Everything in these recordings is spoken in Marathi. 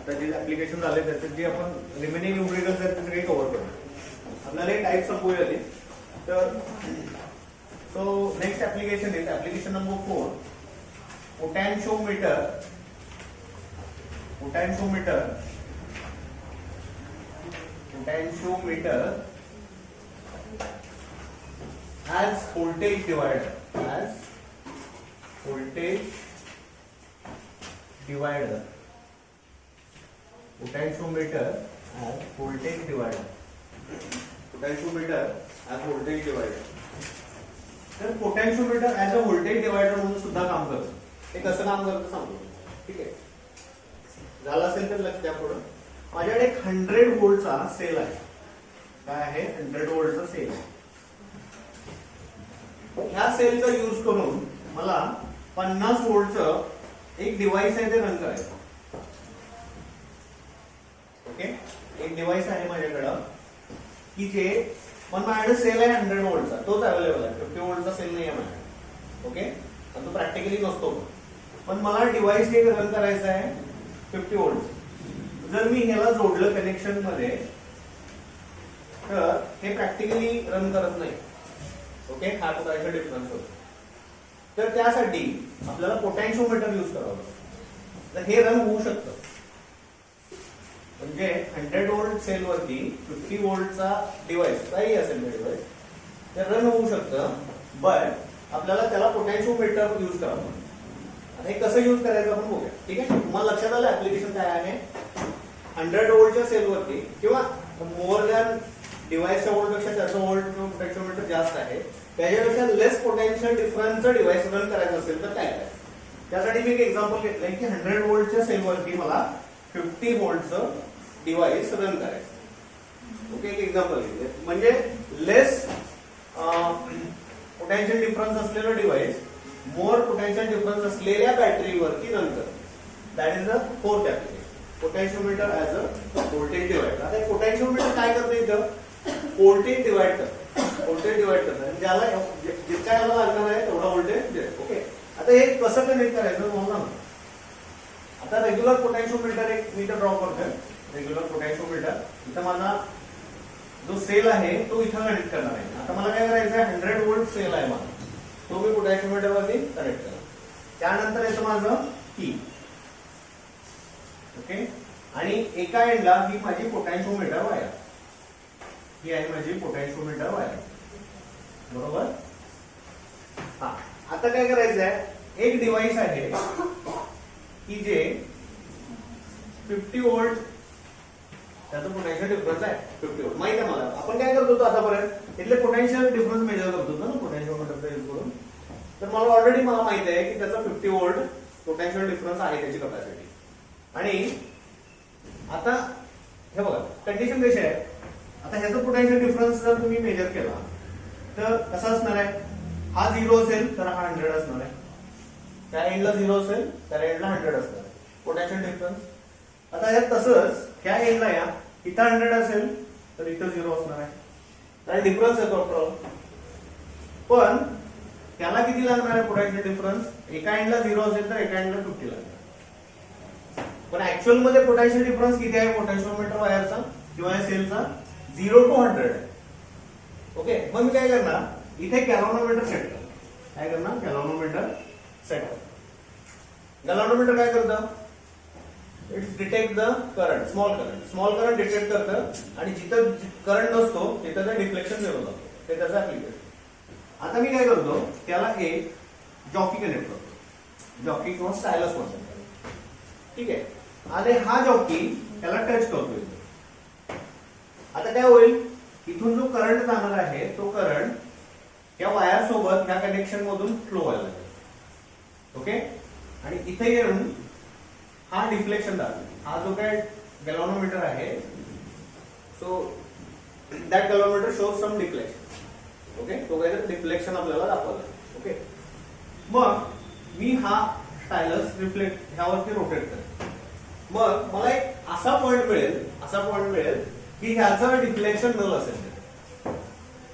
आता जे ऍप्लिकेशन झाले त्याच्यात जे आपण रिमेनिंग न्यूमरिकल्स आहेत ते सगळे कव्हर करू. आपल्याला एक टाईप संपूया ते. तर so next application is application number 4, पोटॅन्शियोमीटर. पोटॅन्शियोमीटर as voltage divider, potentiometer as voltage divider. तर पोटॅन्शियोमीटर ऍज अ व्होल्टेज डिवायडर म्हणून सुद्धा काम करतं. ते कसं काम करतं सांगतो. ठीक आहे, झालं असेल तर लक्ष द्या. पुढे माझ्याकडे एक 100 व्होल्टचा सेल आहे. काय आहे? 100 व्होल्टचा सेल आहे. ह्या सेलचा यूज करून मला 50 व्होल्टचं एक डिव्हाइस आहे ते रन करायचं. ओके, एक डिव्हाइस आहे माझ्याकडं की जे पण माझ्याकडे सेल आहे 100 व्होल्टचा, तोच अवेलेबल आहे. 50 व्होल्टचा सेल नाही आहे माझ्याकडे. ओके, पण तो प्रॅक्टिकली नसतो. पण मला डिव्हाइस एक रन करायचं आहे 50 व्होल्ट. जर मी ह्याला जोडलं कनेक्शन मध्ये तर हे प्रॅक्टिकली रन करत नाही. ओके, हा पोटेन्शियल डिफरन्स होतो. तर त्यासाठी आपल्याला पोटॅन्शियोमीटर यूज करावं लागतं. तर हे रन होऊ शकतं. म्हणजे 100 व्होल्ट सेल वरती 50 व्होल्टचा डिव्हाइस काही असेल डिव्हाइस ते रन होऊ शकतं. बट आपल्याला त्याला पोटॅन्शियोमीटर यूज करावं लागतं. आता हे कसं यूज करायचं आपण बघूया. ठीक आहे, तुम्हाला लक्षात आलं ऍप्लिकेशन काय आहे. 100 व्होल्टच्या सेल वरती किंवा मोर दॅन डिव्हाइसच्या व्होल्टपेक्षा त्याचं व्होल्ट पोटॅन्शियोमीटर जास्त आहे, त्याच्यापेक्षा लेस पोटेन्शियल डिफरन्सचं डिव्हाइस रन करायचं असेल तर काय करायचं. त्यासाठी मी एक एक्झाम्पल घेतलंय की 100 व्होल्टच्या सेलवरती मला 50 व्होल्टचं डिव्हाइस रन करायचं. ओके, एक एक्झाम्पल घेतलंय. म्हणजे लेस पोटेन्शियल डिफरन्स असलेलं डिव्हाइस मोर पोटेन्शियल डिफरन्स असलेल्या बॅटरीवरती रन करतं. That is the fourth application, potentiometer as a voltage divider. आता पोटॅन्शियोमीटर काय करतं इथं? व्होल्टेज डिवाइड करतं. व्होल्टेज डिवाइड करतात ज्याला जितका याला लागणार आहे तेवढा व्होल्टेज देतो. ओके, आता हे कसं कनेक्ट करायचं मला सांगा. आता रेग्युलर पोटॅन्शियोमीटर एक मीटर ड्रॉ करतोय. रेग्युलर पोटॅन्शियोमीटर इथं माझा जो सेल आहे तो इथं कनेक्ट करणार आहे. आता मला काय करायचं आहे, 100 व्होल्ट सेल आहे माझा, तो मी पोटॅन्शियोमीटर वरती कनेक्ट करणार. त्यानंतर येतं माझं की. ओके, आणि एका एंडला ही माझी पोटॅन्शियोमीटर वायर, ही आहे माझी पोटॅन्शियोमीटर वायर. बरोबर. हा, आता काय करायचं आहे, एक डिव्हाइस आहे की जे 50 व्होल्ट त्याचं पोटेन्शियल डिफरन्स आहे. 50 व्होल्ट माहिती आहे मला. आपण काय करत होतो आतापर्यंत इथले पोटेन्शियल डिफरन्स मेजर करत होतो ना पोटॅन्शियोमीटरचा यूज करून. तर मला ऑलरेडी मला माहिती आहे की त्याचा 50 व्होल्ट पोटेन्शियल डिफरन्स आहे त्याची कपॅसिटी. आणि आता हे बघा कंडिशन कशी आहे. आता ह्याचं पोटेन्शियल डिफरन्स जर तुम्ही मेजर केला तर कसा असणार आहे. हा 0 असेल तर हा 100 असणार आहे. त्या एंडला 0 असेल तर एंडला 100 असणार आहे पोटेन्शियल डिफरन्स. आता यात तसंच ह्या एंडला या इथं 100 असेल तर इथं 0 असणार आहे. तर डिफरन्स येतो प्रॉब्लेम. पण त्याला किती लागणार आहे पोटेन्शियल डिफरन्स. एका एंडला 0 असेल तर एका एंडला 50 लागणार. पण ऍक्च्युअल मध्ये पोटेन्शियल डिफरन्स किती आहे पोटॅन्शियोमीटर वायरचा किंवा सेलचा 0 to 100 आहे. ओके, मग मी काय करणार, इथे गॅल्व्हनोमीटर सेट करणार. काय करणार, गॅल्व्हनोमीटर सेट करणार. गॅल्व्हनोमीटर काय करतं, it's detect the current, small current detect करतं आणि जिथं करंट नसतो तिथं ते डिफ्लेक्शन मिळवलं जातं. ते त्याचं ऍप्लिकेशन. आता मी काय करतो, त्याला एक जॉकी कनेक्ट करतो. जॉकी किंवा स्टायलस म्हणतात. ठीक आहे, आणि हा जॉकी त्याला टच करतोय. आता काय होईल, इथून जो करंट जाणार आहे तो करंट या वायर सोबत ह्या कनेक्शन मधून फ्लो व्हायला लागेल. ओके, आणि इथे येऊन हा डिफ्लेक्शन दाखवेल. हा जो काय गॅल्व्हनोमीटर आहे, so that galvanometer shows some deflection. Okay, तो काय डिफ्लेक्शन आपल्याला दाखवलं. ओके, मग मी हा स्टायलस रिफ्लेक्ट ह्यावरती रोटेट करेल. मग मला एक असा पॉइंट मिळेल की ह्याचं डिफ्लेक्शन नल असेल.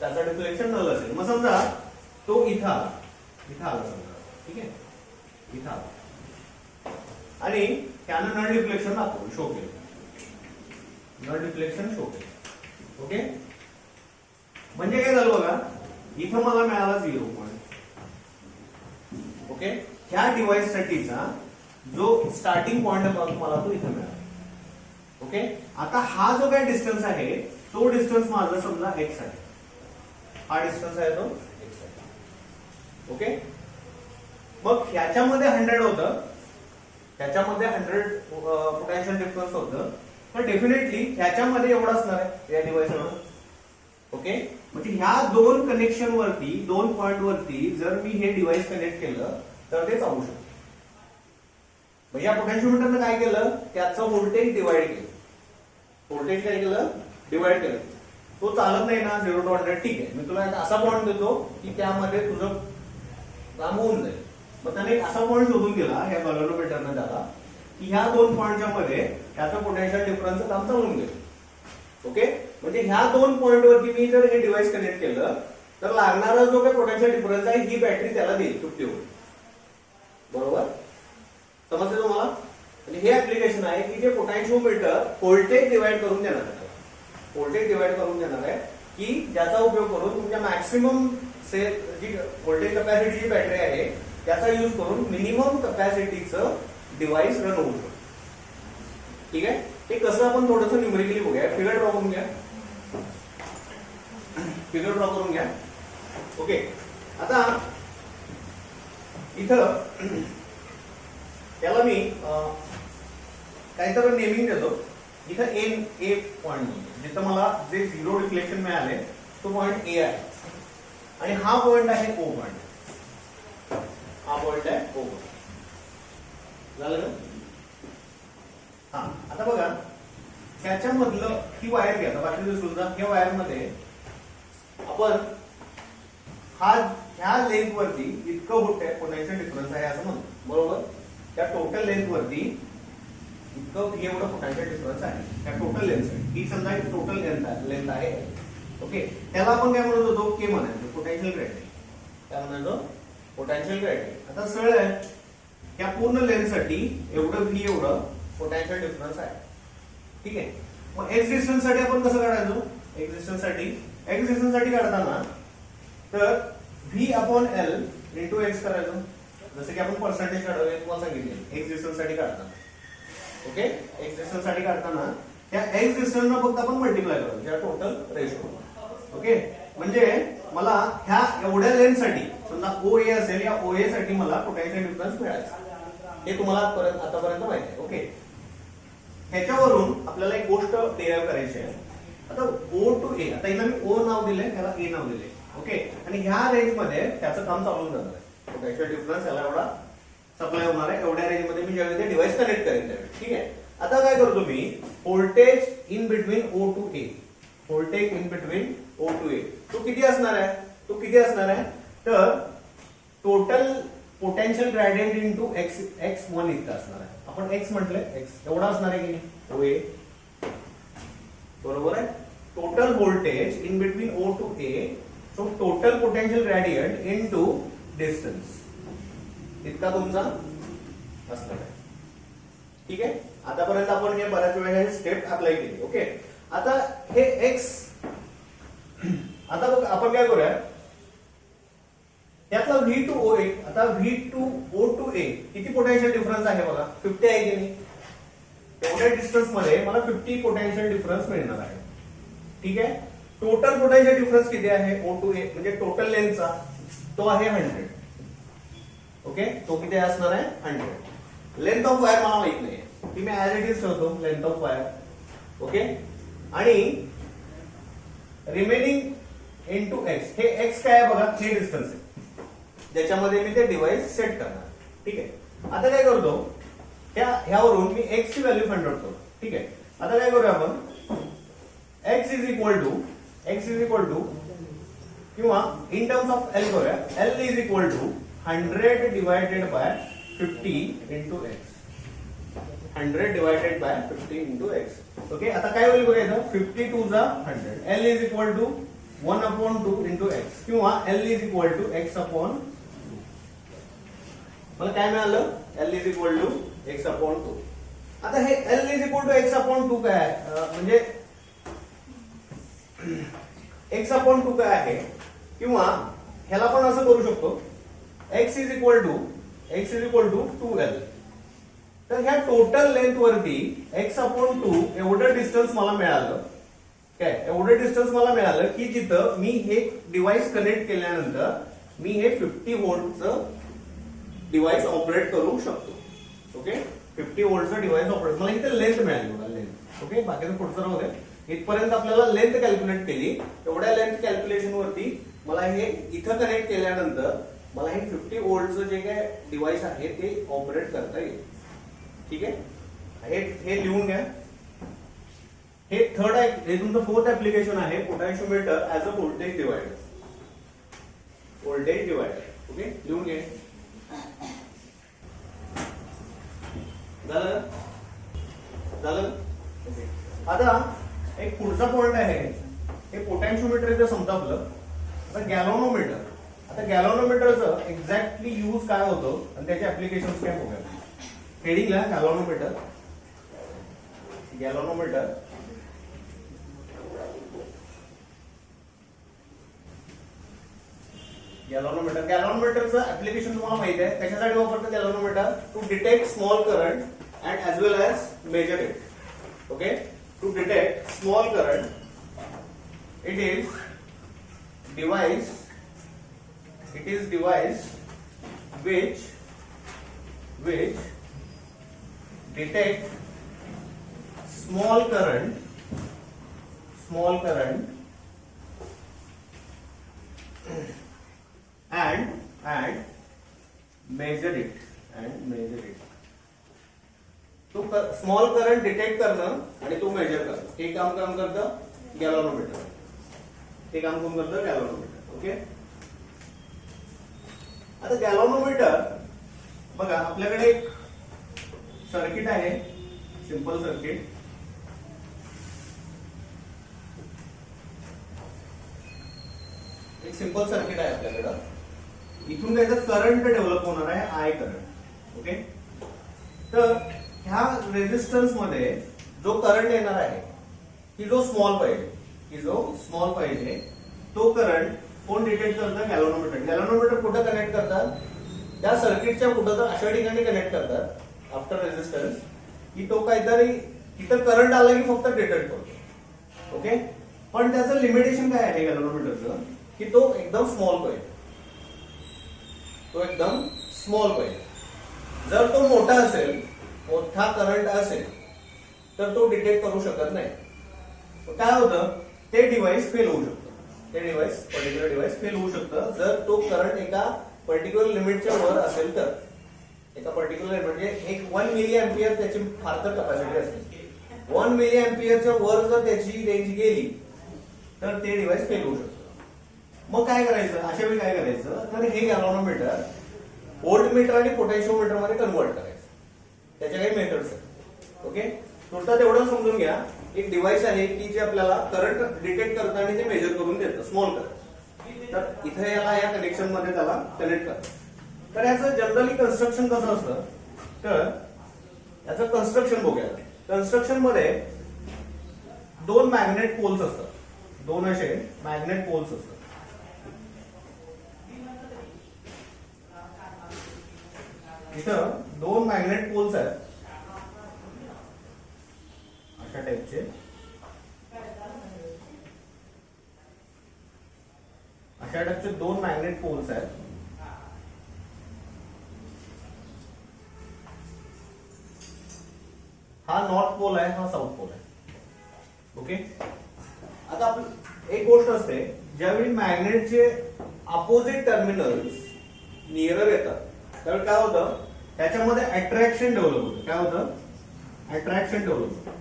त्याचा डिफ्लेक्शन नल असेल. मग समजा तो इथं आला समजा. ठीक आहे, इथं आला आणि त्यानं नल डिफ्लेक्शन दाखवलं, शो केलं, नल डिफ्लेक्शन शो केलं. ओके, म्हणजे काय झालं बघा, इथं मला मिळाला 0 पॉईंट. ओके, ह्या डिव्हाइस साठीचा जो स्टार्टिंग पॉइंट मला तो इथं मिळाला. ओके, आता हा जो काय डिस्टन्स आहे तो डिस्टन्स माझा समजा x आहे, हा डिस्टन्स आहे तो x आहे. ओके, मग ह्याच्यामध्ये 100 होतं, ह्याच्यामध्ये 100 पोटेन्शियल डिफरन्स होतं, तर डेफिनेटली ह्याच्यामध्ये एवढं असणार आहे या डिव्हाइसवर. ओके, म्हणजे ह्या दोन कनेक्शन वरती, दोन पॉइंट वरती जर मी हे डिव्हाइस कनेक्ट केलं तर ते चालू शकतं. मग या पोटेन्शियोमीटरनं काय केलं, त्याचं व्होल्टेज डिवाइड केलं. व्होल्टेज काय केलं, डिवाइड केलं. तो चालत नाही ना 0 to 100, ठीक आहे, मी तुला एक असा पॉइंट देतो की त्यामध्ये तुझं काम होऊन जाईल. मग त्याने एक असा पॉइंट शोधून गेला ह्या गॅल्व्हनोमीटरनं त्याला, की ह्या दोन पॉइंटच्या मध्ये त्याचं पोटेन्शियल डिफरन्सचं काम चालून गेलं. ओके, म्हणजे ह्या दोन पॉइंट वरती मी जर हे डिव्हाइस कनेक्ट केलं तर लागणारा जो काही पोटेन्शियल डिफरन्स आहे ही बॅटरी त्याला देईल 50 व्होल्ट. बरोबर, समजते तुम्हाला? म्हणजे हे ऍप्लिकेशन आहे की जे पोटेन्शियोमीटर व्होल्टेज डिवाइड करून देणार आहे, व्होल्टेज डिवाइड करून देणार आहे, की ज्याचा उपयोग करून तुमच्या मॅक्सिमम जी व्होल्टेज कॅपॅसिटीची बॅटरी आहे त्याचा यूज करून मिनिमम कॅपॅसिटीचं डिव्हाइस रन होऊ शकतो. ठीक आहे, ते कसं आपण थोडंसं न्यूमेरिकली बघूया. फिगर ड्रॉ करून घ्या, फिगर ड्रॉ करून घ्या. ओके, आता इथं त्याला मी काहीतरी नेमिंग देतो. इथं ए पॉइंट, जिथं मला जे 0 डिफ्लेक्शन मिळाले तो पॉइंट ए आहे, आणि हा पॉइंट आहे ओ पॉइंट, हा पॉइंट आहे ओ पॉइंट. झालं ना? हा, आता बघा त्याच्यामधलं ही वायर घ्या, बाकी सुद्धा ह्या वायर मध्ये आपण ह्या लेंथ वरती इतकं पोटेन्शियल डिफरन्स आहे असं म्हणतो. बरोबर, त्या टोटल लेंथ वरती इतकं एवढं पोटेन्शियल डिफरन्स आहे त्या टोटल लेंथ. ही समजा टोटल लेंथ आहे. ओके, त्याला आपण काय म्हणत होतो, के म्हणायचं, पोटेन्शियल ग्रेडियंट. काय म्हणायचो, पोटेन्शियल ग्रेडियंट. आता सरळ आहे, त्या पूर्ण लेंथ साठी एवढं व्ही एवढं पोटेन्शियल डिफरन्स आहे. ठीक आहे, मग एक्स डिस्टन्स साठी आपण कसं काढायचो, एक्स डिस्टन्स साठी काढताना तर V upon L into x करायचो, जसं की आपण पर्सेंटेज काढूया तुम्हाला सांगितले एक्स डिस्टन्स साठी काढताना. ओके, एक्स डिस्टन्स साठी काढताना त्या एक्स डिस्टन्सला फक्त आपण मल्टिप्लाय करायचो त्या टोटल रेशो. ओके, म्हणजे मला ह्या एवढ्या लेंथ साठी समजा ओ ए असेल, या ओ ए साठी मला पोटेन्शियल डिफरन्स मिळायचा. हे तुम्हाला आतापर्यंत माहिती आहे. ओके, ह्याच्यावरून आपल्याला एक गोष्ट डिराइव्ह करायची आहे. आता ओ टू ए, आता इथं मी ओ नाव दिले, त्याला ए नाव दिले. ओके, आणि ह्या रेंज मध्ये त्याचं काम चालून जाणार आहे. पोटेन्शियल डिफरन्स याला एवढा सप्लाय होणार आहे, एवढ्या रेंज मध्ये मी ज्यावेळी ते डिव्हाइस कनेक्ट करेन त्यावेळी. ठीक आहे, आता काय करतो मी, voltage in between O to A, voltage in between O to A तो किती असणार आहे, तर total potential gradient into x1 इतका असणार आहे. आपण x म्हटलं, x एवढा असणार आहे की नाही, ओ ए. बरोबर आहे, total voltage in between O to A, so total potential gradient into distance इतका तुमचा असणार आहे. ठीक आहे, आतापर्यंत आपण हे बऱ्याच वेळा हे स्टेप अप्लाय केली. ओके, आता हे एक्स, आता बघ आपण काय करूया, त्यातला व्ही टू ओ ए, आता व्ही टू ओ टू ए किती पोटेन्शियल डिफरन्स आहे बघा, 50 आहे की नाही. एवढ्या डिस्टन्स मध्ये मला 50 पोटेन्शियल डिफरन्स मिळणार आहे. ठीक आहे, टोटल पोटेन्शियल डिफरन्स किती आहे ओ टू ए, म्हणजे टोटल लेंथचा तो आहे 100. ओके, तो किती असणार आहे 100. लेंथ ऑफ वायर मला माहित नाही, ती मी ऍज इट इज ठेवतो, लेंथ ऑफ वायर. ओके, आणि रिमेनिंग इनटू एक्स, हे एक्स काय आहे बघा, हे डिस्टन्स आहे ज्याच्यामध्ये मी ते डिव्हाइस सेट करणार. ठीक आहे, आता काय करतो, ह्यावरून मी एक्स ची व्हॅल्यू फाइंड आउट करतो. ठीक आहे, आता काय करूया आपण, एक्स इज इक्वल टू किंवा इन टर्म्स ऑफ एल करूया, L is equal to 100 divided by 50 into X, 100 divided by 50 into X. Okay, आता काय होईल बघा इथं, 52 जा 100, L is equal to 1/2 into X, किंवा L is equal to x/2. मला काय मिळालं, L is equal to x/2. आता हे L is equal to X upon 2 काय आहे, म्हणजे एक्स अपॉन 2 काय आहे, किंवा ह्याला पण असं करू शकतो x is equal to 2L. तर ह्या टोटल लेंथ वरती x अपॉन 2 एवढं डिस्टन्स मला मिळालं काय, एवढं डिस्टन्स मला मिळालं की जिथं मी हे डिव्हाइस कनेक्ट केल्यानंतर मी हे 50 व्होल्टचं डिव्हाइस ऑपरेट करू शकतो. ओके, 50 व्होल्टचं डिव्हाइस ऑपरेट, मला इथे लेंथ मिळाली बघा, लेंथ. ओके, बाकीचं पुढचं राहू दे. इथपर्यंत आपल्याला लेंथ कॅल्क्युलेट केली. तेवढ्या लेंथ कॅल्क्युलेशन वरती मला हे इथं कनेक्ट केल्यानंतर मला हे 50 व्होल्टचं जे काय डिव्हाइस आहे ते ऑपरेट करता येईल. ठीक आहे, हे लिहून घ्या. हे थर्ड आहे, हे तुमचं फोर्थ ऍप्लिकेशन आहे, potentiometer as a voltage divider. Voltage divider. Okay, लिहून घे. झालं झालं. आता एक पुढचा पॉइंट आहे, हे पोटॅन्शियोमीटर इथं संपलं. आता गॅल्व्हनोमीटर. आता गॅल्व्हनोमीटरचं एक्झॅक्टली यूज काय होतं आणि त्याचे ऍप्लिकेशन्स काय बघूया. हेडिंगला गॅल्व्हनोमीटर. गॅल्व्हनोमीटर गॅल्व्हनोमीटर गॅल्व्हनोमीटरचं ऍप्लिकेशन तुम्हाला माहिती आहे. कशासाठी वापरतात galvanometer? To detect small current and as well as measure it. Okay, to detect small current it is device which detect small current and measure it. तो स्मॉल करंट डिटेक्ट करणं आणि तो मेजर करणं, हे काम करतं गॅल्व्हनोमीटर. हे काम कोण करतं? गॅल्व्हनोमीटर. ओके, आता गॅल्व्हनोमीटर बघा, आपल्याकडे एक सर्किट आहे, सिंपल सर्किट. एक सिंपल सर्किट आहे आपल्याकडं. इथून त्याचं करंट डेव्हलप होणार आहे, आय करंट. ओके, तर ह्या रेजिस्टन्स मध्ये जो करंट येणार आहे की जो स्मॉल पाहिजे तो करंट कोण डिटेक्ट करतं? गॅल्व्हनोमीटर. गॅल्व्हनोमीटर कुठं कनेक्ट करतात? त्या सर्किटच्या कुठं तर अशा ठिकाणी कनेक्ट करतात आफ्टर रेजिस्टन्स की तो काहीतरी इथं करंट आला की फक्त डिटेक्ट करतो. ओके, पण त्याचं लिमिटेशन काय आहे गॅल्व्हनोमीटरचं की तो एकदम स्मॉल पाहिजे. जर तो मोठा करंट असेल तर तो डिटेक्ट करू शकत नाही. काय होतं? ते डिव्हाइस फेल होऊ शकतं. पर्टिक्युलर डिव्हाइस फेल होऊ शकतं जर तो करंट एका पर्टिक्युलर लिमिटच्या वर असेल तर. एका पर्टिक्युलर म्हणजे एक 1 मिली अँपियर त्याची फार तर कॅपॅसिटी असते. 1 मिली अँपियरच्या वर जर त्याची रेंज गेली तर ते डिव्हाइस फेल होऊ शकतं. मग काय करायचं? अशा वेळी काय करायचं? तर हे गॅल्व्हनोमीटर व्होल्टमीटर आणि पोटॅन्शियोमीटर मध्ये कन्वर्ट करायचं. त्याच्या काही मेथड्स आहेत. ओके, नुसतं तेवढं समजून घ्या. एक डिव्हाइस आहे की जे आपल्याला करंट डिटेक्ट करतं आणि ते मेजर करून देतं, स्मॉल करंट. तर इथे याला या कनेक्शन मध्ये त्याला कनेक्ट करतं. तर याचं जनरली कन्स्ट्रक्शन कसं असतं? तर याचं कन्स्ट्रक्शन बघूया. कन्स्ट्रक्शन मध्ये 2 मॅग्नेट पोल्स असतात. 2 असे मॅग्नेट पोल्स असतात. इथं 2 मॅग्नेट पोल्स आहेत अशा टाइपचे. अशा टाइपचे 2 मॅग्नेट पोल्स आहेत. हा नॉर्थ पोल आहे, हा साऊथ पोल आहे. ओके, आता आपण एक गोष्ट असते, ज्यावेळी मॅग्नेटचे अपोजिट टर्मिनल्स नियरर येतात त्यावेळी काय होतं? त्याच्यामध्ये अट्रॅक्शन डेव्हलप होतं. काय होतं? अट्रॅक्शन डेव्हलप होतं.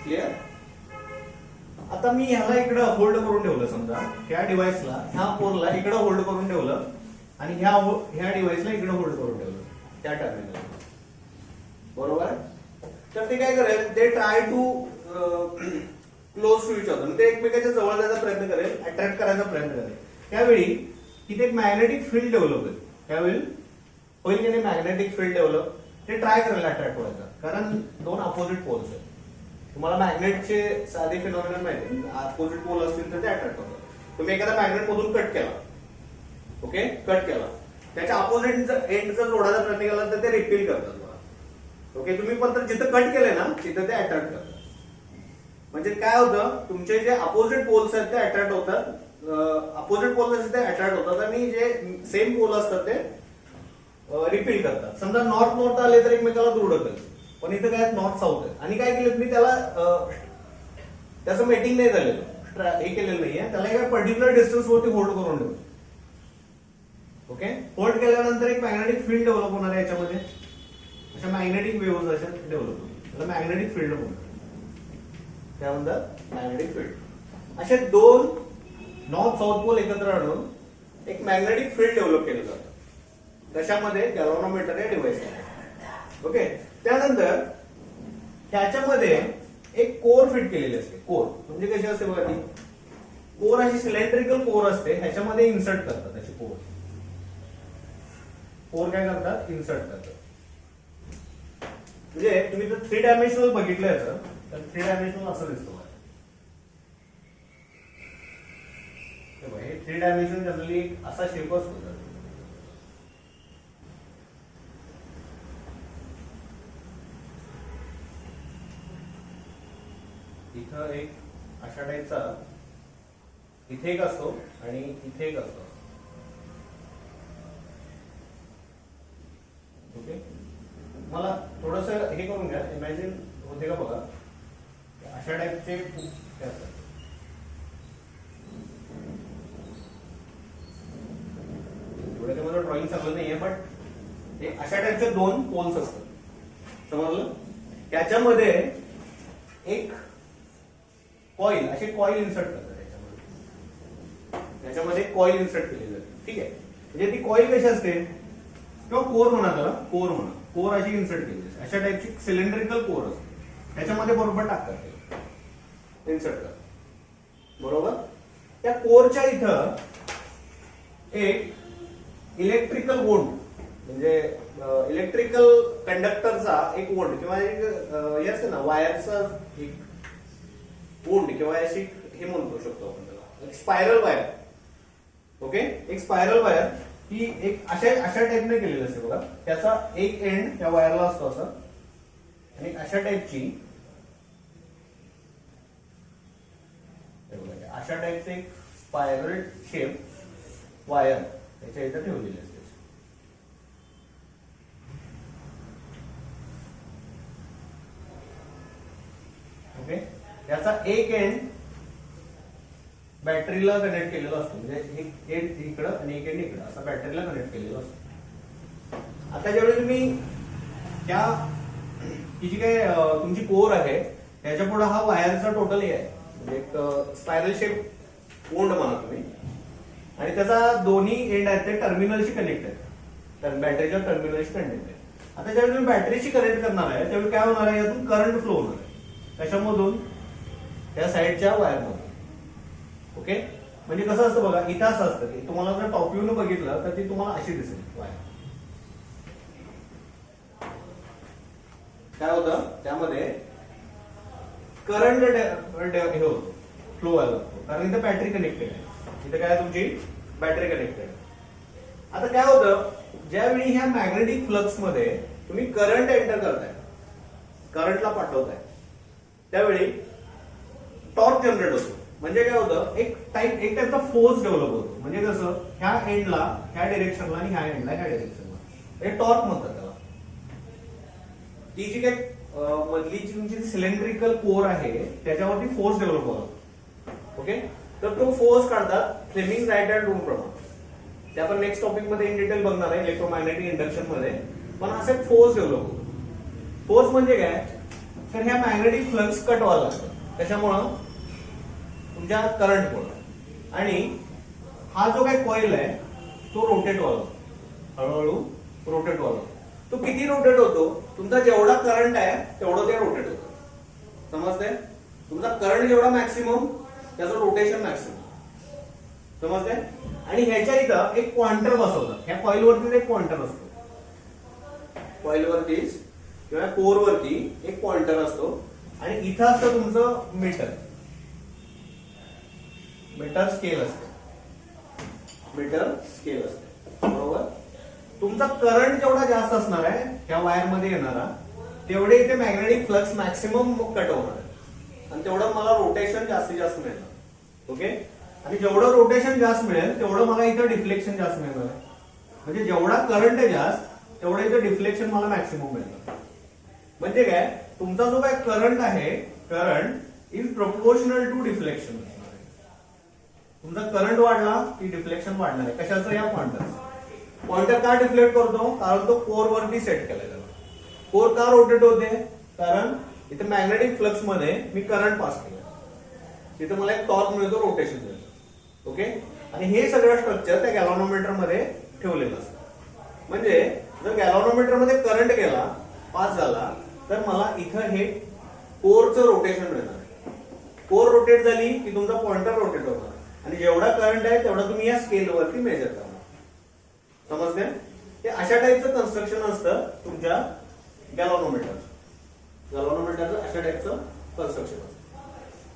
क्लिअर? आता मी ह्याला इकडे होल्ड करून ठेवलं, समजा ह्या डिव्हाइसला, ह्या पोलला इकडे होल्ड करून ठेवलं आणि ह्या डिव्हाइसला इकडे होल्ड करून ठेवलं त्या टर्मिनल. बरोबर? तर ते काय करेल? ते try to close to each other, ते एकमेकाच्या जवळ जायचा प्रयत्न करेल, अट्रॅक्ट करायचा प्रयत्न करेल. त्यावेळी तिथे एक मॅग्नेटिक फील्ड डेव्हलप होईल. त्यावेळी होईल की नाही मॅग्नेटिक फील्ड डेव्हलप? ते ट्राय करायला अट्रॅक्ट व्हायचं, कारण दोन अपोजिट पोल्स आहेत. तुम्हाला मॅग्नेटचे साधे फिनॉमिनल माहिती, अपोजिट पोल असतील तर ते अट्रॅक्ट होतात. तुम्ही एखाद्या मॅग्नेट मधून कट केला, ओके, कट केला, त्याच्या अपोजिट एंड जर जोडायचा प्रयत्न केला तर ते रिपील करतात. ओके, तुम्ही पण जिथं कट केलंय ना तिथं ते अट्रॅक्ट करतात. म्हणजे काय होतं, तुमचे जे अपोजिट पोल्स आहेत ते अट्रॅक्ट होतात, अपोजिट पोल्स असतात ते अट्रॅक्ट होतात, आणि जे सेम पोल असतात ते रिपील करतात. समजा नॉर्थ नॉर्थ आले तर एकमेकाला दूर ढकलतात, पण इथं काय नॉर्थ साऊथ आहे, आणि काय केलं तुम्ही त्याला त्याचं मेटिंग नाही झालेलं, हे केलेलं नाहीये, त्याला एका पर्टिक्युलर डिस्टन्स वरती होल्ड करून ठेवलं. ओके, होल्ड केल्यानंतर एक मॅग्नेटिक फील्ड डेव्हलप होणार आहे याच्यामध्ये, अशा मॅग्नेटिक वेव्ह अशा डेव्हलप होतात, त्याला मॅग्नेटिक फील्ड म्हणतात. त्यानंतर मॅग्नेटिक फील्ड, असे दोन नॉर्थ साऊथ पोल एकत्र आणून एक मॅग्नेटिक फील्ड डेव्हलप केलं जातं. कशामध्ये? गॅल्व्हनोमीटर या डिव्हाइस मध्ये. ओके, त्यानंतर त्याच्यामध्ये एक कोर फिट केलेली असते. कोर म्हणजे कशी असते बघा, ती कोर अशी सिलेंड्रिकल कोर असते, ह्याच्यामध्ये इन्सर्ट करतात अशी कोर. कोर काय करतात? इन्सर्ट करतात. म्हणजे तुम्ही जर 3 डायमेन्शनल बघितलं याचं, तर 3 डायमेन्शनल असं दिसतो. हे 3 डायमेन्शन जनरली असा शेप असतो. इथं एक अशा टाईपचा, इथे एक असतो आणि इथे एक असतो. ओके, मला थोडस हे करून घ्या, इमॅजिन होते का बघा, अशा टाईपचे असतात. एवढं ते मला ड्रॉइंग चांगलं नाहीये, बट अशा टाईपचे 2 पोल्स असतात, समजलं? त्याच्यामध्ये एक कॉईल, असे कॉईल इन्सर्ट करतात त्याच्यामध्ये कॉईल इन्सर्ट केली जाते. ठीक आहे, म्हणजे ती कॉईल कशी असते, किंवा कोर म्हणा, त्याला कोर म्हणा, कोर अशी इन्सर्ट केली असते. अशा टाईपची सिलेंड्रिकल कोर असते, त्याच्यामध्ये बरोबर टाकतात, इन्सर्ट करतात, बरोबर. त्या कोरच्या इथं एक इलेक्ट्रिकल वोल्ट, म्हणजे इलेक्ट्रिकल कंडक्टरचा एक वोल्ट, किंवा एक हे असते ना वायरचा एक वोल्ट, किंवा अशी हे म्हणू शकतो आपण त्याला, एक स्पायरल वायर. ओके, एक स्पायरल वायर ही एक अशा टाईपने केलेली असते बघा. त्याचा एक एंड त्या वायरला असतो असं, आणि अशा टाईपची, अशा टाईपचे एक स्पायरल शेप वायर त्याच्या इथं ठेवलेली असते. ओके, याचा एक एंड बॅटरीला कनेक्ट केलेला असतो, म्हणजे एक एंड इकडं आणि एक एंड इकडं असा बॅटरीला कनेक्ट केलेला असतो. आता ज्यावेळी तुम्ही त्या ही जी काय तुमची कोर आहे त्याच्या पुढे हा वायरचा टोटल हे आहे, म्हणजे एक स्पायरल शेप वोंड म्हणा तुम्ही, आणि त्याचा दोन्ही एंड आहेत ते टर्मिनलशी कनेक्ट आहेत, तर बॅटरीच्या टर्मिनलशी कनेक्ट आहे. आता ज्यावेळी तुम्ही बॅटरीशी कनेक्ट करणार आहे त्यावेळी काय होणार आहे, यातून करंट फ्लो होणार आहे. कशामधून? त्या साईडच्या वायरमधून. ओके, म्हणजे कसं असतं बघा, इथं असं असतं की तुम्हाला जर टॉप व्ह्यूने बघितलं तर ती तुम्हाला अशी दिसेल वायर. काय होतं त्यामध्ये, करंट हे होतो, फ्लो व्हायला लागतो, कारण इथे बॅटरी कनेक्टेड आहे. इथे काय तुमची बॅटरी कनेक्टेड. आता काय होतं, ज्यावेळी ह्या मॅग्नेटिक फ्लक्स मध्ये तुम्ही करंट एंटर करताय, करंटला पाठवताय, त्यावेळी टॉर्क जनरेट होतो. म्हणजे काय होतं, एक टाईपचा फोर्स डेव्हलप होतो. म्हणजे कसं, ह्या एंडला ह्या डिरेक्शनला आणि ह्या एंडला ह्या डिरेक्शनला, हे टॉर्क म्हणतात त्याला. ती जी काय मधली जी तुमची सिलेंड्रिकल कोर आहे त्याच्यावरती फोर्स डेव्हलप होतो. ओके, तर तो फोर्स काढतात फ्लेमिंग राईट हँड रूल प्रमाणे. ते आपण नेक्स्ट टॉपिक मध्ये इन डिटेल बघणार आहे इलेक्ट्रोमॅग्नेटिक इंडक्शन मध्ये. पण असा एक फोर्स डेव्हलप होतो. फोर्स म्हणजे काय, तर ह्या मॅग्नेटिक फ्लक्स कट व्हायला लागतात. त्याच्यामुळं तुमच्या करंटमुळे, आणि हा जो काही कॉईल आहे तो रोटेट व्हायला, हळूहळू रोटेट व्हायला. तो किती रोटेट होतो, तुमचा जेवढा करंट आहे तेवढं ते रोटेट होतं. समजते? तुमचा करंट जेवढा मॅक्सिमम त्याचं रोटेशन मॅक्सिमम. समजते? आणि ह्याच्या इथं एक पॉइंटर बसवतात. ह्या कॉईल वरती एक पॉइंटर असतो. कॉइल वरतीच किंवा कोर वरती एक पॉइंटर असतो आणि इथं असतं तुमचं मीटर स्केल असते बरोबर. तुमचा करंट जेवढा जास्त असणार आहे ह्या वायर मध्ये येणारा तेवढे इथे मॅग्नेटिक फ्लक्स मॅक्सिमम कट होणार आहे आणि तेवढं मला रोटेशन जास्तीत जास्त मिळणार. ओके. आणि जेवढं रोटेशन जास्त मिळेल तेवढं मला इथं डिफ्लेक्शन जास्त मिळणार आहे. म्हणजे जेवढा करंट आहे जास्त तेवढं इथं डिफ्लेक्शन मला मॅक्सिमम मिळणार. म्हणजे काय तुमचा जो काय करंट आहे current is proportional to deflection. तुमचा करंट वाढला की डिफ्लेक्शन वाढणार आहे. कशाचं? या पॉइंटर का डिफ्लेक्ट करतो? कारण तो कोर वरती सेट केलाय. कोर का रोटेट होते? कारण इथे मॅग्नेटिक फ्लक्स मध्ये मी करंट पास केलं, तिथे मला एक टॉर्क मिळतो, रोटेशन मिळतं. ओके. आणि हे सगळं स्ट्रक्चर त्या गॅल्व्हनोमीटर मध्ये ठेवलेलं असतं. म्हणजे जर गॅल्व्हनोमीटर मध्ये करंट गेला, पास झाला, तर मला इथं हे कोरचं रोटेशन मिळणार. कोर रोटेट झाली की तुमचा पॉइंटर रोटेट होणार आणि जेवढा करंट आहे तेवढा तुम्ही या स्केलवरती मेजर करणार. समजते? ते अशा टाईपचं कन्स्ट्रक्शन असतं तुमच्या गॅल्व्हनोमीटरचं अशा टाईपचं कन्स्ट्रक्शन असतं.